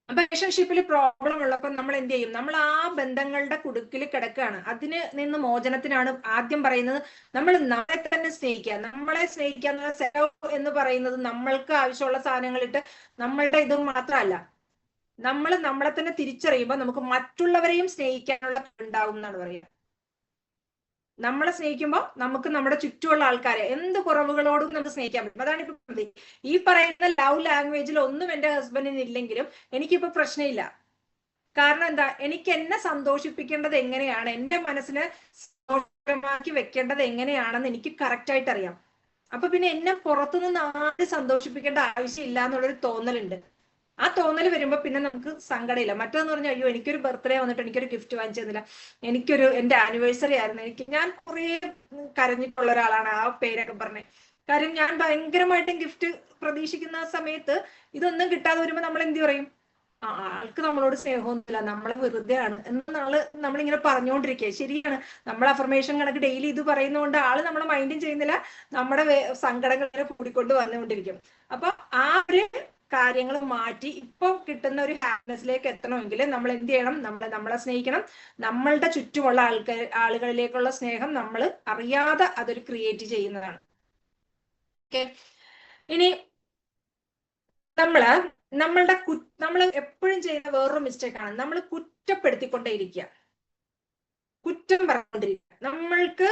A: റിലേഷൻഷിപ്പിൽ പ്രോബ്ലം ഉള്ളപ്പോൾ നമ്മൾ എന്ത് ചെയ്യും? നമ്മൾ ആ ബന്ധങ്ങളുടെ കുടുക്കിൽ കിടക്കുകയാണ്. അതിന് നിന്ന് മോചനത്തിനാണ് ആദ്യം പറയുന്നത് നമ്മൾ നമ്മളെ തന്നെ സ്നേഹിക്കുക. നമ്മളെ സ്നേഹിക്കുക സെൽഫ് എന്ന് പറയുന്നത് നമ്മൾക്ക് ആവശ്യമുള്ള സാധനങ്ങളിട്ട് നമ്മളുടെ ഇത് മാത്രമല്ല, നമ്മൾ നമ്മളെ തന്നെ തിരിച്ചറിയുമ്പോൾ നമുക്ക് മറ്റുള്ളവരെയും സ്നേഹിക്കാനുള്ള ഉണ്ടാവും എന്നാണ് പറയുന്നത്. നമ്മളെ സ്നേഹിക്കുമ്പോൾ നമുക്ക് നമ്മുടെ ചുറ്റുമുള്ള ആൾക്കാരെ എന്ത് കുറവുകളോടും നമുക്ക് സ്നേഹിക്കാൻ പറ്റും. അതാണ് ഇപ്പൊ ഈ പറയുന്ന ലവ് ലാംഗ്വേജിൽ ഒന്നും എന്റെ ഹസ്ബൻഡിന് ഇല്ലെങ്കിലും എനിക്കിപ്പോ പ്രശ്നമില്ല. കാരണം എന്താ? എനിക്ക് എന്നെ സന്തോഷിപ്പിക്കേണ്ടത് എങ്ങനെയാണ്, എന്റെ മനസ്സിനെ സന്തോഷമാക്കി വെക്കേണ്ടത് എങ്ങനെയാണെന്ന് എനിക്ക് കറക്റ്റ് ആയിട്ട് അറിയാം. അപ്പൊ പിന്നെ എന്നെ പുറത്തുനിന്ന് ആരും സന്തോഷിപ്പിക്കേണ്ട ആവശ്യമില്ല എന്നുള്ളൊരു തോന്നലുണ്ട്. ആ തോന്നൽ വരുമ്പോ പിന്നെ നമുക്ക് സങ്കടമില്ല. മറ്റേന്ന് പറഞ്ഞാൽ അയ്യോ എനിക്കൊരു ബർത്ത്ഡേ വന്നിട്ട് എനിക്കൊരു ഗിഫ്റ്റ് വാങ്ങിച്ചു തന്നില്ല, എന്റെ ആനിവേഴ്സറി ആയിരുന്നു, ഞാൻ കുറെ കരഞ്ഞിട്ടുള്ള ഒരാളാണ് ആ പേരൊക്കെ പറഞ്ഞ്. കാര്യം ഞാൻ ഭയങ്കരമായിട്ടും ഗിഫ്റ്റ് പ്രതീക്ഷിക്കുന്ന സമയത്ത് ഇതൊന്നും കിട്ടാതെ വരുമ്പോ നമ്മൾ എന്ത് പറയും? ആൾക്ക് നമ്മളോട് സ്നേഹമൊന്നുമില്ല, നമ്മളെ വെറുതെ ആണ് എന്ന് നമ്മളിങ്ങനെ പറഞ്ഞുകൊണ്ടിരിക്കുക. ശരിയാണ്, നമ്മൾ അഫർമേഷൻ കണക്ക് ഡെയിലി ഇത് പറയുന്നതുകൊണ്ട് ആള് നമ്മളെ മൈൻഡും ചെയ്യുന്നില്ല, നമ്മുടെ സങ്കടങ്ങൾ കൂടിക്കൊണ്ട് വന്നുകൊണ്ടിരിക്കും. അപ്പൊ ആ ഒരു കാര്യങ്ങൾ മാറ്റി ഇപ്പൊ കിട്ടുന്ന ഒരു ഹാപ്പിനെസ്സിലേക്ക് എത്തണമെങ്കിൽ നമ്മൾ എന്ത് ചെയ്യണം? നമ്മളെ സ്നേഹിക്കണം. നമ്മളുടെ ചുറ്റുമുള്ള ആളുകളിലേക്കുള്ള സ്നേഹം നമ്മൾ അറിയാതെ അതൊരു ക്രിയേറ്റ് ചെയ്യുന്നതാണ്. ഓക്കെ, ഇനി നമ്മൾ എപ്പോഴും ചെയ്യുന്ന വേറൊരു മിസ്റ്റേക്ക് ആണ്, നമ്മൾ കുറ്റപ്പെടുത്തിക്കൊണ്ടേയിരിക്കുക, കുറ്റം പറഞ്ഞുകൊണ്ടിരിക്കുക. നമ്മൾക്ക്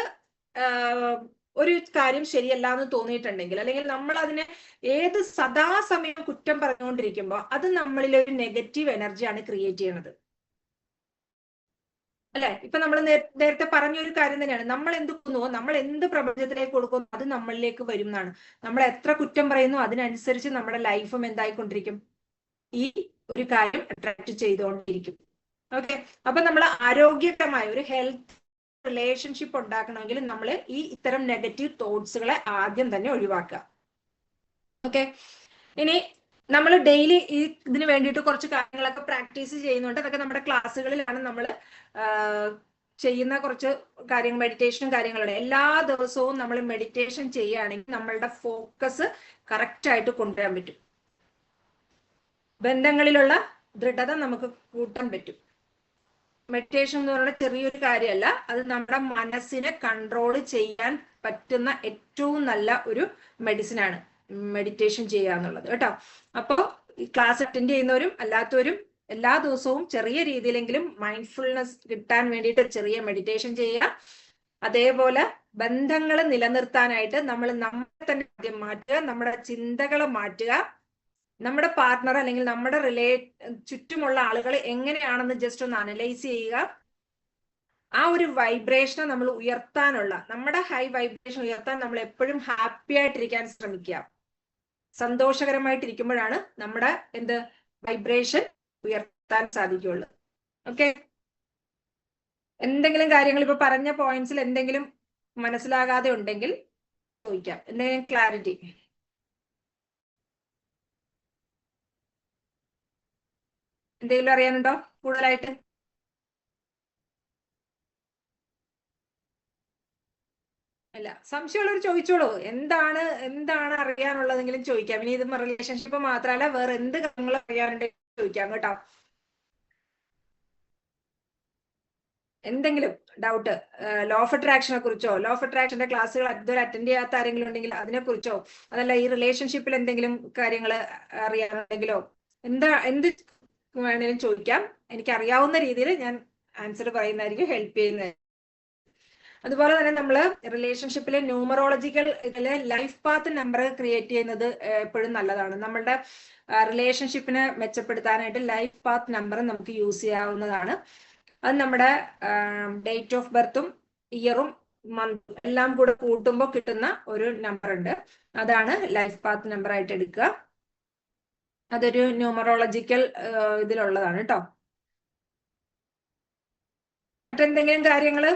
A: ഒരു കാര്യം ശരിയല്ല എന്ന് തോന്നിയിട്ടുണ്ടെങ്കിൽ, അല്ലെങ്കിൽ നമ്മൾ അതിനെ സദാസമയം കുറ്റം പറഞ്ഞുകൊണ്ടിരിക്കുമ്പോൾ അത് നമ്മളിൽ ഒരു നെഗറ്റീവ് എനർജിയാണ് ക്രിയേറ്റ് ചെയ്യുന്നത്. അല്ലെ? ഇപ്പൊ നമ്മൾ നേരത്തെ പറഞ്ഞ ഒരു കാര്യം തന്നെയാണ്, നമ്മൾ എന്ത് കൊടുക്കുന്നുവോ, നമ്മൾ എന്ത് പ്രപഞ്ചത്തിലേക്ക് കൊടുക്കുമോ അത് നമ്മളിലേക്ക് വരും എന്നാണ്. നമ്മൾ എത്ര കുറ്റം പറയുന്നു അതിനനുസരിച്ച് നമ്മുടെ ലൈഫും എന്തായിക്കൊണ്ടിരിക്കും? ഈ ഒരു കാര്യം അട്രാക്ട് ചെയ്തുകൊണ്ടിരിക്കും. ഓക്കെ, അപ്പൊ നമ്മൾ ആരോഗ്യകരമായ ഒരു ഹെൽത്ത് റിലേഷൻഷിപ്പ് ഉണ്ടാക്കണമെങ്കിൽ നമ്മൾ ഇത്തരം നെഗറ്റീവ് തോട്ട്സുകളെ ആദ്യം തന്നെ ഒഴിവാക്കുക. ഓക്കെ, ഇനി നമ്മൾ ഡെയിലി ഇതിന് വേണ്ടിയിട്ട് കുറച്ച് കാര്യങ്ങളൊക്കെ പ്രാക്ടീസ് ചെയ്യുന്നുണ്ട്. അതൊക്കെ നമ്മുടെ ക്ലാസ്സുകളിലാണ് നമ്മൾ ചെയ്യുന്ന കുറച്ച് കാര്യങ്ങൾ, മെഡിറ്റേഷനും കാര്യങ്ങളുടെ. എല്ലാ ദിവസവും നമ്മൾ മെഡിറ്റേഷൻ ചെയ്യുകയാണെങ്കിൽ നമ്മളുടെ ഫോക്കസ് കറക്റ്റ് ആയിട്ട് കൊണ്ടുവരാൻ പറ്റും. ബന്ധങ്ങളിലുള്ള ദൃഢത നമുക്ക് കൂട്ടാൻ പറ്റും. മെഡിറ്റേഷൻ എന്ന് പറയുന്നത് ചെറിയൊരു കാര്യമല്ല, അത് നമ്മുടെ മനസ്സിനെ കൺട്രോൾ ചെയ്യാൻ പറ്റുന്ന ഏറ്റവും നല്ല ഒരു മെഡിസിൻ ആണ് മെഡിറ്റേഷൻ ചെയ്യുക എന്നുള്ളത് കേട്ടോ. അപ്പോൾ ഈ ക്ലാസ് അറ്റൻഡ് ചെയ്യുന്നവരും അല്ലാത്തവരും എല്ലാ ദിവസവും ചെറിയ രീതിയിലെങ്കിലും മൈൻഡ്ഫുൾനെസ് കിട്ടാൻ വേണ്ടിയിട്ട് ചെറിയ മെഡിറ്റേഷൻ ചെയ്യുക. അതേപോലെ ബന്ധങ്ങൾ നിലനിർത്താനായിട്ട് നമ്മളെ തന്നെ ആദ്യം മാറ്റുക, നമ്മുടെ ചിന്തകളെ മാറ്റുക. നമ്മുടെ പാർട്ട്ണർ അല്ലെങ്കിൽ നമ്മുടെ ചുറ്റുമുള്ള ആളുകൾ എങ്ങനെയാണെന്ന് ജസ്റ്റ് ഒന്ന് അനലൈസ് ചെയ്യുക. ആ ഒരു വൈബ്രേഷനെ നമ്മൾ ഉയർത്താനുള്ള, നമ്മുടെ ഹൈ വൈബ്രേഷൻ ഉയർത്താൻ നമ്മൾ എപ്പോഴും ഹാപ്പി ആയിട്ടിരിക്കാൻ ശ്രമിക്കുക. സന്തോഷകരമായിട്ടിരിക്കുമ്പോഴാണ് നമ്മുടെ വൈബ്രേഷൻ ഉയർത്താൻ സാധിക്കുള്ളൂ. ഓക്കെ, എന്തെങ്കിലും കാര്യങ്ങൾ ഇപ്പൊ പറഞ്ഞ പോയിന്റ്സിൽ എന്തെങ്കിലും മനസ്സിലാകാതെ ഉണ്ടെങ്കിൽ ചോദിക്കാം. എന്തെങ്കിലും ക്ലാരിറ്റി? എന്തെങ്കിലും അറിയാനുണ്ടോ കൂടുതലായിട്ട്? അല്ല, സംശയമുള്ളവർ ചോദിച്ചോളൂ. എന്താണ് അറിയാനുള്ളതെങ്കിലും ചോദിക്കാം. ഇനി ഇത് റിലേഷൻഷിപ്പ് മാത്രമല്ല, വേറെ എന്ത് കാര്യങ്ങൾ അറിയാനുണ്ടെങ്കിലും ചോദിക്കാം കേട്ടോ. എന്തെങ്കിലും ഡൗട്ട് ലോ ഓഫ് അട്രാക്ഷനെ കുറിച്ചോ, ലോ ഓഫ് അട്രാക്ഷന്റെ ക്ലാസ്സുകൾ ഇതുവരെ അറ്റൻഡ് ചെയ്യാത്ത ആരെങ്കിലും ഉണ്ടെങ്കിൽ അതിനെ കുറിച്ചോ, അതല്ല ഈ റിലേഷൻഷിപ്പിൽ എന്തെങ്കിലും കാര്യങ്ങൾ അറിയാനുണ്ടെങ്കിലോ, എന്ത് വേണേലും ചോദിക്കാം. എനിക്ക് അറിയാവുന്ന രീതിയിൽ ഞാൻ ആൻസർ പറയുന്നതായിരിക്കും, ഹെൽപ്പ് ചെയ്യുന്നത്. അതുപോലെ തന്നെ നമ്മൾ റിലേഷൻഷിപ്പിലെ ന്യൂമറോളജിക്കൽ ഇതിലെ ലൈഫ് പാത്ത് നമ്പർ ക്രിയേറ്റ് ചെയ്യുന്നത് എപ്പോഴും നല്ലതാണ്. നമ്മളുടെ റിലേഷൻഷിപ്പിനെ മെച്ചപ്പെടുത്താനായിട്ട് ലൈഫ് പാത്ത് നമ്പർ നമുക്ക് യൂസ് ചെയ്യാവുന്നതാണ്. അത് നമ്മുടെ ഡേറ്റ് ഓഫ് ബർത്തും ഇയറും മന്തും എല്ലാം കൂടെ കൂട്ടുമ്പോൾ കിട്ടുന്ന ഒരു നമ്പർ ഉണ്ട്. അതാണ് ലൈഫ് പാത്ത് നമ്പർ ആയിട്ട് എടുക്കുക. അതൊരു ന്യൂമറോളജിക്കൽ ഇതിലുള്ളതാണ് കേട്ടോ. മറ്റെന്തെങ്കിലും കാര്യങ്ങള്?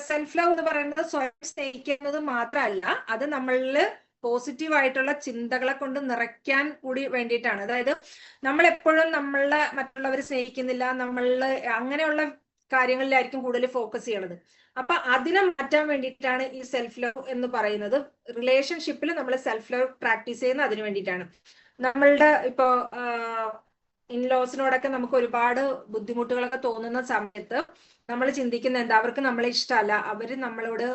A: സെൽഫ് ലവ് എന്ന് പറയുന്നത് സ്വയം സ്നേഹിക്കുന്നത് മാത്രമല്ല, അത് നമ്മളില് പോസിറ്റീവ് ആയിട്ടുള്ള ചിന്തകളെ കൊണ്ട് നിറയ്ക്കാൻ കൂടി വേണ്ടിയിട്ടാണ്. അതായത് നമ്മൾ എപ്പോഴും നമ്മളെ മറ്റുള്ളവർ സ്നേഹിക്കുന്നില്ല, നമ്മളില് അങ്ങനെയുള്ള കാര്യങ്ങളിലായിരിക്കും കൂടുതൽ ഫോക്കസ് ചെയ്യണത്. അപ്പൊ അതിനെ മാറ്റാൻ വേണ്ടിയിട്ടാണ് ഈ സെൽഫ് ലവ് എന്ന് പറയുന്നത്. റിലേഷൻഷിപ്പിൽ നമ്മൾ സെൽഫ് ലവ് പ്രാക്ടീസ് ചെയ്യുന്നത് അതിനു വേണ്ടിയിട്ടാണ്. നമ്മളുടെ ഇപ്പോ ഇൻലോസിനോടൊക്കെ നമുക്ക് ഒരുപാട് ബുദ്ധിമുട്ടുകളൊക്കെ തോന്നുന്ന സമയത്ത് നമ്മൾ ചിന്തിക്കുന്ന എന്താ, അവർക്ക് നമ്മളെ ഇഷ്ടമല്ല, അവര് നമ്മളോട്